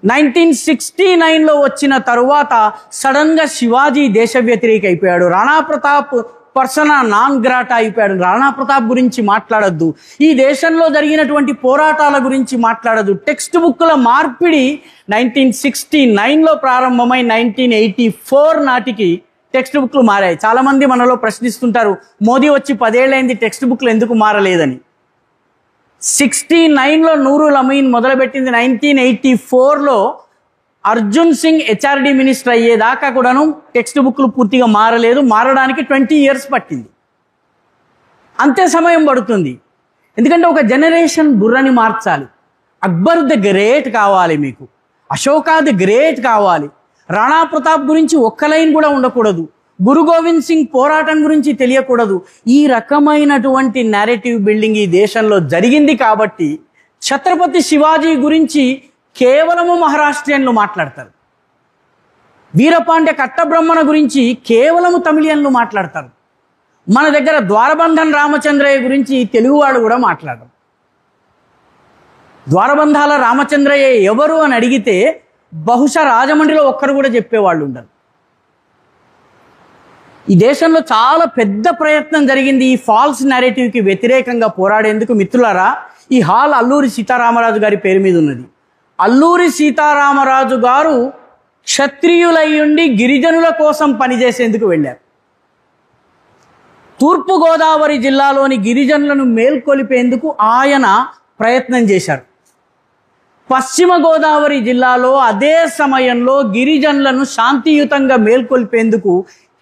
1969లో వచ్చిన తరువాత సడన్గా శివాజీ దేశ వ్యతిరేక అయిపోయాడు. రాణా ప్రతాప్ పర్సనా నాన్ గ్రాటా అయిపోయాడు. రాణా ప్రతాప్ గురించి మాట్లాడద్దు, ఈ దేశంలో జరిగినటువంటి పోరాటాల గురించి మాట్లాడద్దు. టెక్స్ట్ బుక్ల మార్పిడి 1969లో ప్రారంభమై 1984 నాటికి టెక్స్ట్ బుక్లు మారాయి. చాలామంది మనలో ప్రశ్నిస్తుంటారు, మోదీ వచ్చి 10 ఏళ్ళైంది టెక్స్ట్ బుక్లు ఎందుకు మారలేదని. 69లో నూరుల్ అమీన్ మొదలుపెట్టింది. 1984లో అర్జున్ సింగ్ హెచ్ఆర్డి మినిస్టర్ అయ్యేదాకా కూడాను టెక్స్ట్ బుక్లు పూర్తిగా మారలేదు. మారడానికి 20 years పట్టింది. అంతే సమయం పడుతుంది. ఎందుకంటే ఒక జనరేషన్ బుర్రని మార్చాలి. అక్బర్ ది గ్రేట్ కావాలి, మీకు అశోకా ది గ్రేట్ కావాలి. రాణా ప్రతాప్ గురించి ఒక్క లైన్ కూడా ఉండకూడదు. గురు గోవింద్ సింగ్ పోరాటం గురించి తెలియకూడదు. ఈ రకమైనటువంటి నేరేటివ్ బిల్డింగ్ ఈ దేశంలో జరిగింది కాబట్టి ఛత్రపతి శివాజీ గురించి కేవలము మహారాష్ట్రియన్లు మాట్లాడతారు. వీరపాండ్య కట్టబ్రహ్మణ గురించి కేవలము తమిళియన్లు మాట్లాడతారు. మన దగ్గర ద్వారబంధన్ రామచంద్రయ్య గురించి తెలుగువాడు కూడా మాట్లాడరు. ద్వారబంధాల రామచంద్రయ్య ఎవరు అని అడిగితే బహుశా రాజమండ్రిలో ఒక్కరు కూడా చెప్పేవాళ్ళు ఉండరు. ఈ దేశంలో చాలా పెద్ద ప్రయత్నం జరిగింది ఈ ఫాల్స్ నేరేటివ్కి వ్యతిరేకంగా పోరాడేందుకు. మిత్రులారా, ఈ హాల్ అల్లూరి సీతారామరాజు గారి పేరు మీద ఉన్నది. అల్లూరి సీతారామరాజు గారు క్షత్రియులయ్యుండి గిరిజనుల కోసం పనిచేసేందుకు వెళ్ళారు. తూర్పుగోదావరి జిల్లాలోని గిరిజనులను మేల్కొలిపేందుకు ఆయన ప్రయత్నం చేశారు. పశ్చిమ గోదావరి జిల్లాలో అదే సమయంలో గిరిజనులను శాంతియుతంగా మేల్కొల్పేందుకు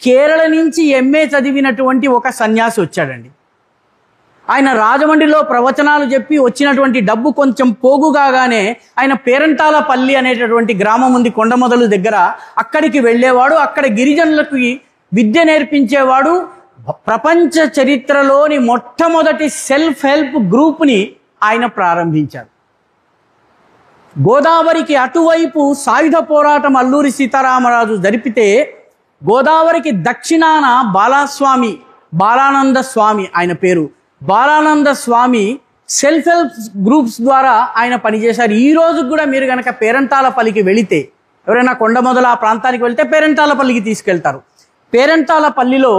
కేరళ నుంచి ఎంఏ చదివినటువంటి ఒక సన్యాసి వచ్చాడండి. ఆయన రాజమండ్రిలో ప్రవచనాలు చెప్పి వచ్చినటువంటి డబ్బు కొంచెం పోగుగానే ఆయన పేరంటాలపల్లి అనేటటువంటి గ్రామం ఉంది కొండమొదలు దగ్గర, అక్కడికి వెళ్ళేవాడు. అక్కడ గిరిజనులకు విద్య నేర్పించేవాడు. ప్రపంచ చరిత్రలోని మొట్టమొదటి సెల్ఫ్ హెల్ప్ గ్రూప్ని ఆయన ప్రారంభించారు. గోదావరికి అటువైపు సాయుధ పోరాటం అల్లూరి సీతారామరాజు జరిపితే గోదావరికి దక్షిణాన బాలానంద స్వామి ఆయన పేరు, బాలానంద స్వామి సెల్ఫ్ హెల్ప్ గ్రూప్స్ ద్వారా ఆయన పనిచేశారు. ఈ రోజు కూడా మీరు కనుక పేరంటాలపల్లికి వెళితే, ఎవరైనా కొండమొదల ఆ ప్రాంతానికి వెళితే పేరంటాలపల్లికి తీసుకెళ్తారు. పేరంటాలపల్లిలో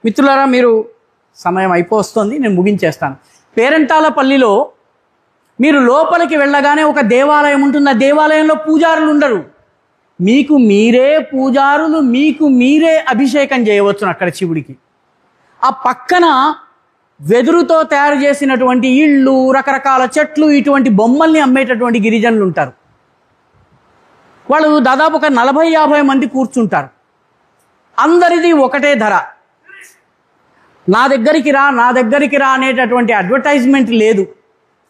మిత్రులారా, మీరు సమయం అయిపోతుంది, నేను ముగించేస్తాను. పేరంటాలపల్లిలో మీరు లోపలికి వెళ్ళగానే ఒక దేవాలయం ఉంటుంది. ఆ దేవాలయంలో పూజారులు ఉండరు. మీకు మీరే పూజారులు, మీకు మీరే అభిషేకం చేయవచ్చు అక్కడ శివుడికి. ఆ పక్కన వెదురుతో తయారు చేసినటువంటి ఇళ్ళు, రకరకాల చెట్లు, ఇటువంటి బొమ్మల్ని అమ్మేటటువంటి గిరిజనులు ఉంటారు. వాళ్ళు దాదాపు ఒక 40-50 మంది కూర్చుంటారు. అందరిది ఒకటే ధర. నా దగ్గరికి రా అనేటటువంటి అడ్వర్టైజ్మెంట్ లేదు.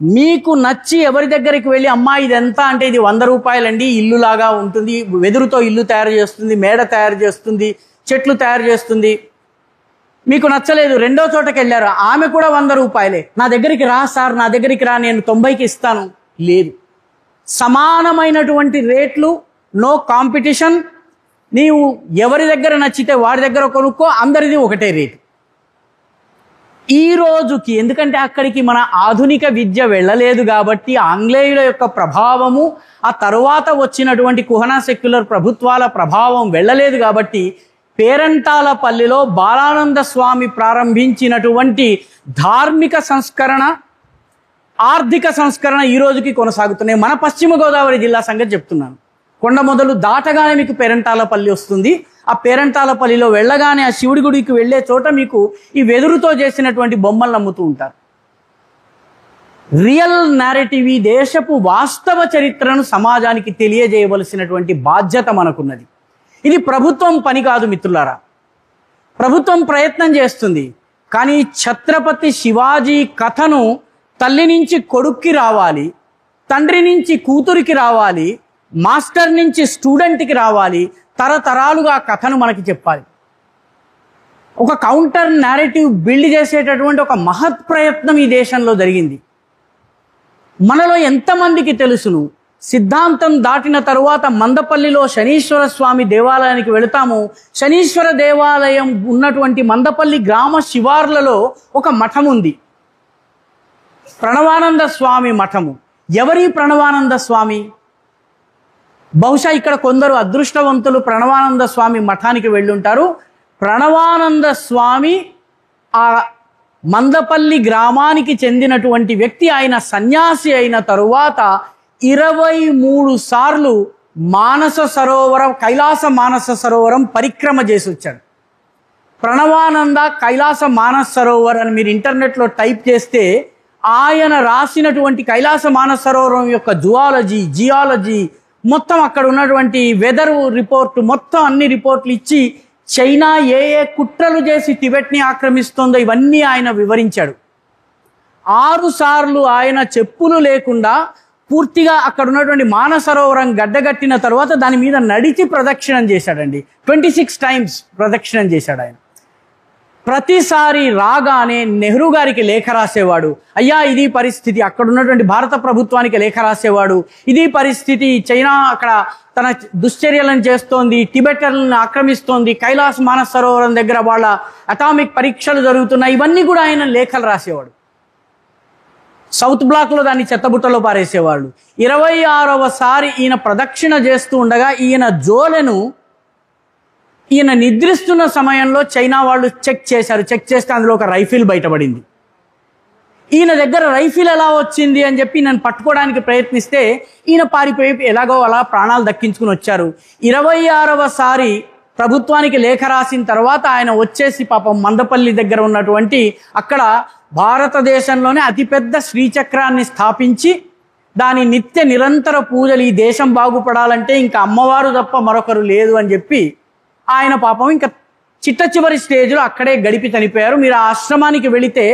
మీకు నచ్చి ఎవరి దగ్గరికి వెళ్ళి, అమ్మా ఇది ఎంత అంటే, ఇది 100 రూపాయలండి, ఇల్లులాగా ఉంటుంది, వెదురుతో ఇల్లు తయారు చేస్తుంది, మేడ తయారు చేస్తుంది, చెట్లు తయారు చేస్తుంది. మీకు నచ్చలేదు, రెండో చోటకి వెళ్ళారు, ఆమె కూడా 100 రూపాయలే. నా దగ్గరికి రా సార్, నా దగ్గరికి రా, నేను 90కి ఇస్తాను. లేదు, సమానమైనటువంటి రేట్లు, నో కాంపిటీషన్. నీవు ఎవరి దగ్గర నచ్చితే వాడి దగ్గర కొనుక్కో, అందరిది ఒకటే రేటు. ఈ రోజుకి, ఎందుకంటే అక్కడికి మన ఆధునిక విద్య వెళ్ళలేదు కాబట్టి, ఆంగ్లేయుల యొక్క ప్రభావము, ఆ తరువాత వచ్చినటువంటి కుహనా సెక్యులర్ ప్రభుత్వాల ప్రభావం వెళ్ళలేదు కాబట్టి, పేరంటాలపల్లిలో బాలానంద స్వామి ప్రారంభించినటువంటి ధార్మిక సంస్కరణ, ఆర్థిక సంస్కరణ ఈ రోజుకి కొనసాగుతున్నాయి. మన పశ్చిమ గోదావరి జిల్లా సంగతి చెప్తున్నాను. కొండమొదలు దాటగానే మీకు పేరంటాలపల్లి వస్తుంది. ఆ పేరంటాలపల్లిలో వెళ్ళగానే ఆ శివుడి గుడికి వెళ్ళే చోట మీకు ఈ వెదురుతో చేసినటువంటి బొమ్మలు అమ్ముతూ ఉంటారు. రియల్ నేరేటివ్, ఈ దేశపు వాస్తవ చరిత్రను సమాజానికి తెలియజేయవలసినటువంటి బాధ్యత మనకున్నది. ఇది ప్రభుత్వం పని కాదు మిత్రులారా. ప్రభుత్వం ప్రయత్నం చేస్తుంది, కానీ ఛత్రపతి శివాజీ కథను తల్లి నుంచి కొడుక్కి రావాలి, తండ్రి నుంచి కూతురికి రావాలి, మాస్టర్ నుంచి స్టూడెంట్కి రావాలి, తరతరాలుగా ఆ కథను మనకి చెప్పాలి. ఒక కౌంటర్ నేరేటివ్ బిల్డ్ చేసేటటువంటి ఒక మహత్ ప్రయత్నం ఈ దేశంలో జరిగింది. మనలో ఎంతమందికి తెలుసును, సిద్ధాంతం దాటిన తరువాత మందపల్లిలో శనీశ్వర స్వామి దేవాలయానికి వెళతాము. శనీశ్వర దేవాలయం ఉన్నటువంటి మందపల్లి గ్రామ శివార్లలో ఒక మఠం ఉంది, ప్రణవానంద స్వామి మఠము. ఎవరి ప్రణవానంద స్వామి? బహుశా ఇక్కడ కొందరు అదృష్టవంతులు ప్రణవానంద స్వామి మఠానికి వెళ్ళుంటారు. ప్రణవానంద స్వామి ఆ మందపల్లి గ్రామానికి చెందినటువంటి వ్యక్తి. ఆయన సన్యాసి అయిన తరువాత 23 సార్లు కైలాస మానస సరోవరం పరిక్రమ చేసి వచ్చాడు. ప్రణవానంద కైలాస మానస సరోవర్ అని మీరు ఇంటర్నెట్లో టైప్ చేస్తే ఆయన రాసినటువంటి కైలాస మానస సరోవరం యొక్క జియాలజీ మొత్తం, అక్కడ ఉన్నటువంటి వెదర్ రిపోర్ట్ మొత్తం, అన్ని రిపోర్ట్లు ఇచ్చి చైనా ఏ కుట్రలు చేసి టిబెట్ని ఆక్రమిస్తుందో ఇవన్నీ ఆయన వివరించాడు. 6 సార్లు ఆయన చెప్పులు లేకుండా పూర్తిగా అక్కడ ఉన్నటువంటి మానసరోవరం గడ్డగట్టిన తర్వాత దాని మీద నడిచి ప్రదక్షిణం చేశాడండి. 26 times ప్రదక్షిణం చేశాడు ఆయన. ప్రతిసారి రాగానే నెహ్రూ గారికి లేఖ రాసేవాడు, అయ్యా ఇది పరిస్థితి. అక్కడ ఉన్నటువంటి భారత ప్రభుత్వానికి లేఖ రాసేవాడు, ఇది పరిస్థితి, చైనా అక్కడ తన దుశ్చర్యలను చేస్తోంది, టిబెటర్లను ఆక్రమిస్తోంది, కైలాస్ మానసరోవరం దగ్గర వాళ్ళ అటామిక్ పరీక్షలు జరుగుతున్నాయి, ఇవన్నీ కూడా ఆయన లేఖలు రాసేవాడు. సౌత్ బ్లాక్లో దాన్ని చెత్తబుట్టలో పారేసేవాళ్ళు. 26వసారి ఈయన ప్రదక్షిణ చేస్తూ ఉండగా ఈయన జోలెను ఈయన నిద్రిస్తున్న సమయంలో చైనా వాళ్ళు చెక్ చేశారు. చెక్ చేస్తే అందులో ఒక రైఫిల్ బయటపడింది. ఈయన దగ్గర రైఫిల్ ఎలా వచ్చింది అని చెప్పి నన్ను పట్టుకోవడానికి ప్రయత్నిస్తే ఈయన పారిపోయి ఎలాగో అలా ప్రాణాలు దక్కించుకుని వచ్చారు. 26వసారి ప్రభుత్వానికి లేఖ రాసిన తర్వాత ఆయన వచ్చేసి పాపం మందపల్లి దగ్గర ఉన్నటువంటి అక్కడ భారతదేశంలోనే అతిపెద్ద శ్రీచక్రాన్ని స్థాపించి దాని నిత్య నిరంతర పూజలు, ఈ దేశం బాగుపడాలంటే ఇంకా అమ్మవారు తప్ప మరొకరు లేదు అని చెప్పి ఆయన పాపం ఇంకా చిట్ట చివరి స్టేజ్లో అక్కడే గడిపి చనిపోయారు. మీరు ఆ ఆశ్రమానికి వెళితే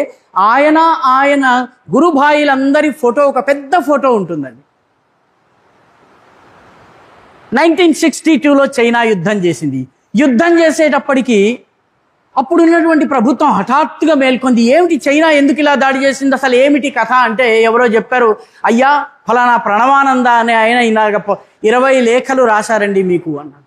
ఆయన గురుభాయిలందరి ఫోటో, ఒక పెద్ద ఫోటో ఉంటుందండి. 1962లో చైనా యుద్ధం చేసింది. యుద్ధం చేసేటప్పటికి అప్పుడున్నటువంటి ప్రభుత్వం హఠాత్తుగా మేల్కొంది. ఏమిటి చైనా ఎందుకు ఇలా దాడి చేసింది, అసలు ఏమిటి కథ అంటే ఎవరో చెప్పారు, అయ్యా ఫలానా ప్రణవానంద అనే ఆయన ఇలాగ 20 లేఖలు రాశారండి మీకు అన్నారు.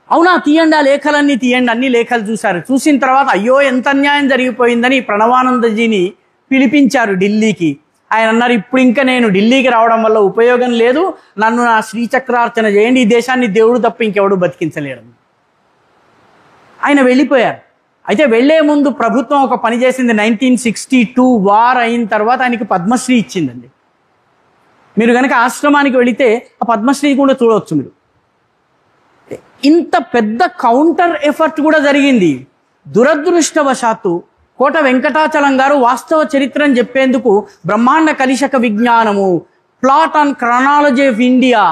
అవునా, తీయండి ఆ లేఖలన్నీ తీయండి. అన్ని లేఖలు చూశారు. చూసిన తర్వాత అయ్యో ఎంత అన్యాయం జరిగిపోయిందని ప్రణవానందజీని పిలిపించారు ఢిల్లీకి. ఆయన అన్నారు, ఇప్పుడు ఇంకా నేను ఢిల్లీకి రావడం వల్ల ఉపయోగం లేదు, నన్ను నా శ్రీచక్రార్చన చేయండి, ఈ దేశాన్ని దేవుడు తప్ప ఇంకెవడు బతికించలేడు. ఆయన వెళ్ళిపోయారు. అయితే వెళ్లే ముందు ప్రభుత్వం ఒక పని చేసింది. 1962 వార్ అయిన తర్వాత ఆయనకి పద్మశ్రీ ఇచ్చిందండి. మీరు కనుక ఆశ్రమానికి వెళితే ఆ పద్మశ్రీ కూడా చూడవచ్చు మీరు. ఇంత పెద్ద కౌంటర్ ఎఫర్ట్ కూడా జరిగింది. దురదృష్టవశాత్తు కోట వెంకటాచలం గారు వాస్తవ చరిత్రను చెప్పేందుకు బ్రహ్మాండ కలిశక విజ్ఞానము, plot on chronology of India,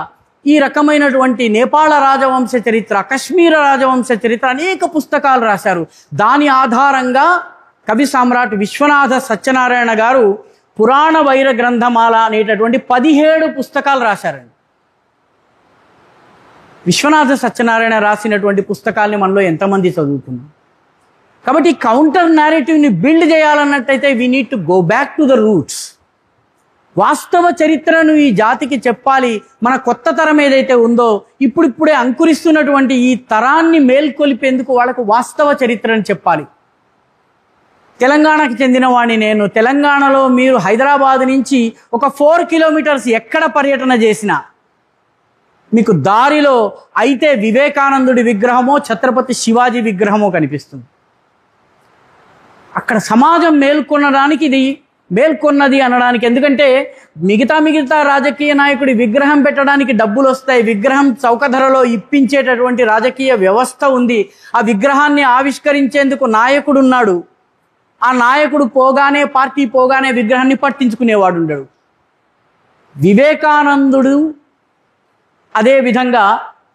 ఈ రకమైనటువంటి నేపాళ రాజవంశ చరిత్ర, కశ్మీర రాజవంశ చరిత్ర అనేక పుస్తకాలు రాశారు. దాని ఆధారంగా కవి సామ్రాట్ విశ్వనాథ సత్యనారాయణ గారు పురాణ వైర గ్రంథమాల అనేటటువంటి 17 పుస్తకాలు రాశారండి. విశ్వనాథ సత్యనారాయణ రాసినటువంటి పుస్తకాల్ని మనలో ఎంతమంది చదువుతున్నాం? కాబట్టి కౌంటర్ నేరేటివ్ని బిల్డ్ చేయాలన్నట్టయితే we need to go back to the roots. వాస్తవ చరిత్రను ఈ జాతికి చెప్పాలి. మన కొత్త తరం ఏదైతే ఉందో, ఇప్పుడిప్పుడే అంకురిస్తున్నటువంటి ఈ తరాన్ని మేల్కొలిపేందుకు వాళ్ళకు వాస్తవ చరిత్రను చెప్పాలి. తెలంగాణకి చెందిన వాడిని నేను. తెలంగాణలో మీరు హైదరాబాద్ నుంచి ఒక 4 kilometers ఎక్కడ పర్యటన చేసినా మీకు దారిలో అయితే వివేకానందుడి విగ్రహమో ఛత్రపతి శివాజీ విగ్రహమో కనిపిస్తుంది. అక్కడ సమాజం మేల్కొనడానికి ఇది మేల్కొన్నది అనడానికి. ఎందుకంటే మిగతా రాజకీయ నాయకుడి విగ్రహం పెట్టడానికి డబ్బులు వస్తాయి, విగ్రహం చౌక ధరలో ఇప్పించేటటువంటి రాజకీయ వ్యవస్థ ఉంది. ఆ విగ్రహాన్ని ఆవిష్కరించేందుకు నాయకుడు ఉన్నాడు. ఆ నాయకుడు పోగానే, పార్టీ పోగానే విగ్రహాన్ని పట్టించుకునేవాడు ఉండడు. వివేకానందుడు, అదేవిధంగా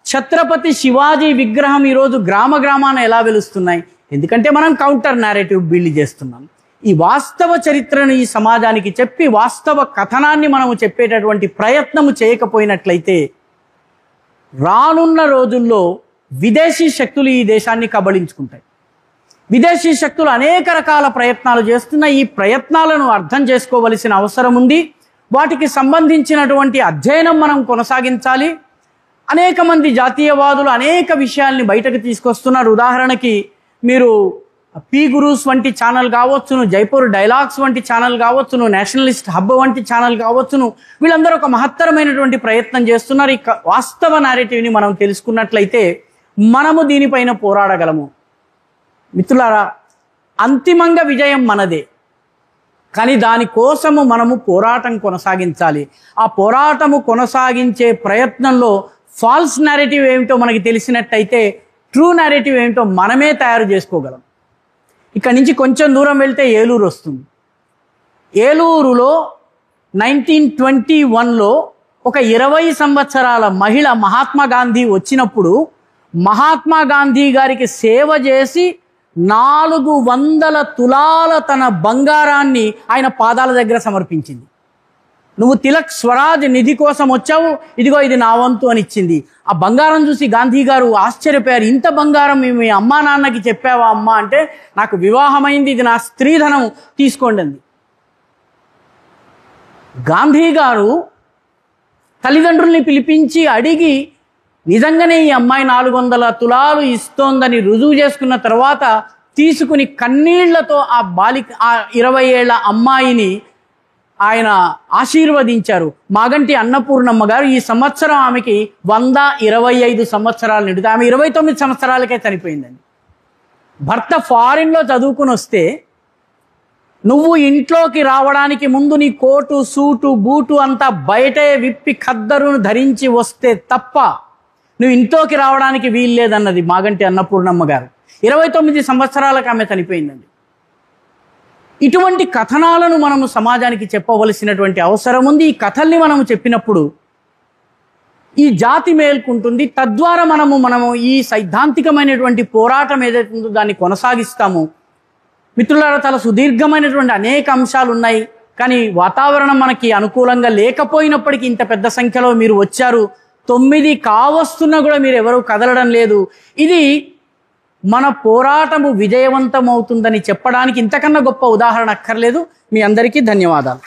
ఛత్రపతి శివాజీ విగ్రహం ఈరోజు గ్రామ గ్రామాన ఎలా వెలుస్తున్నాయి? ఎందుకంటే మనం కౌంటర్ నేరేటివ్ బిల్డ్ చేస్తున్నాం. ఈ వాస్తవ చరిత్రను ఈ సమాజానికి చెప్పి వాస్తవ కథనాన్ని మనము చెప్పేటటువంటి ప్రయత్నము చేయకపోయినట్లయితే రానున్న రోజుల్లో విదేశీ శక్తులు ఈ దేశాన్ని కబళించుకుంటాయి. విదేశీ శక్తులు అనేక రకాల ప్రయత్నాలు చేస్తున్నాయి. ఈ ప్రయత్నాలను అర్థం చేసుకోవలసిన అవసరం ఉంది. వాటికి సంబంధించినటువంటి అధ్యయనం మనం కొనసాగించాలి. అనేక మంది జాతీయవాదులు అనేక విషయాల్ని బయటకు తీసుకొస్తున్నారు. ఉదాహరణకి మీరు పి గురూస్ వంటి ఛానల్ కావచ్చును, జైపూర్ డైలాగ్స్ వంటి ఛానల్ కావచ్చును, నేషనలిస్ట్ హబ్ వంటి ఛానల్ కావచ్చును, వీళ్ళందరూ ఒక మహత్తరమైనటువంటి ప్రయత్నం చేస్తున్నారు. ఈ వాస్తవ నేరేటివ్ని మనం తెలుసుకున్నట్లయితే మనము దీనిపైన పోరాడగలము. మిత్రులారా, అంతిమంగా విజయం మనదే, కానీ దానికోసము మనము పోరాటం కొనసాగించాలి. ఆ పోరాటము కొనసాగించే ప్రయత్నంలో ఫాల్స్ నేరేటివ్ ఏమిటో మనకి తెలిసినట్టయితే ట్రూ నేరేటివ్ ఏమిటో మనమే తయారు చేసుకోగలం. ఇక్కడ నుంచి కొంచెం దూరం వెళ్తే ఏలూరు వస్తుంది. ఏలూరులో 1921లో ఒక 20 సంవత్సరాల మహిళ మహాత్మా గాంధీ వచ్చినప్పుడు మహాత్మా గాంధీ గారికి సేవ చేసి 400 తులాల తన బంగారాన్ని ఆయన పాదాల దగ్గర సమర్పించింది. నువ్వు తిలక్ స్వరాజ్ నిధి కోసం వచ్చావు, ఇదిగో ఇది నా వంతు అని ఇచ్చింది. ఆ బంగారం చూసి గాంధీ గారు ఆశ్చర్యపోయారు. ఇంత బంగారం మీ అమ్మా నాన్నకి చెప్పావా అమ్మా అంటే, నాకు వివాహమైంది, ఇది నా స్త్రీధనం, తీసుకోండి అంది. గాంధీ గారు తల్లిదండ్రుల్ని పిలిపించి అడిగి నిజంగానే ఈ అమ్మాయి 400 తులాలు ఇస్తోందని రుజువు చేసుకున్న తర్వాత తీసుకుని కన్నీళ్లతో ఆ 20 ఏళ్ల అమ్మాయిని ఆయన ఆశీర్వదించారు. మాగంటి అన్నపూర్ణమ్మ గారు ఈ సంవత్సరం ఆమెకి 125 సంవత్సరాలు నిండుతాయి. ఆమె 29 సంవత్సరాలకే చనిపోయిందండి. భర్త ఫారిన్లో చదువుకుని వస్తే నువ్వు ఇంట్లోకి రావడానికి ముందు నీ కోటు సూటు బూటు అంతా బయటే విప్పి ఖద్దరును ధరించి వస్తే తప్ప నువ్వు ఇంట్లోకి రావడానికి వీల్లేదన్నది మాగంటి అన్నపూర్ణమ్మ గారు. 29 సంవత్సరాలకు ఆమె చనిపోయిందండి. ఇటువంటి కథనాలను మనము సమాజానికి చెప్పవలసినటువంటి అవసరం ఉంది. ఈ కథల్ని మనము చెప్పినప్పుడు ఈ జాతి మేల్కుంటుంది. తద్వారా మనము ఈ సైద్ధాంతికమైనటువంటి పోరాటం ఏదైతే ఉందో దాన్ని కొనసాగిస్తాము. మిత్రులారా, చాలా సుదీర్ఘమైనటువంటి అనేక అంశాలు ఉన్నాయి. కానీ వాతావరణం మనకి అనుకూలంగా లేకపోయినప్పటికీ ఇంత పెద్ద సంఖ్యలో మీరు వచ్చారు. 9 కావస్తున్నా కూడా మీరు ఎవరు కదలడం లేదు. ఇది మన పోరాటము విజయవంతం అవుతుందని చెప్పడానికి ఇంతకన్నా గొప్ప ఉదాహరణ అక్కర్లేదు. మీ అందరికీ ధన్యవాదాలు.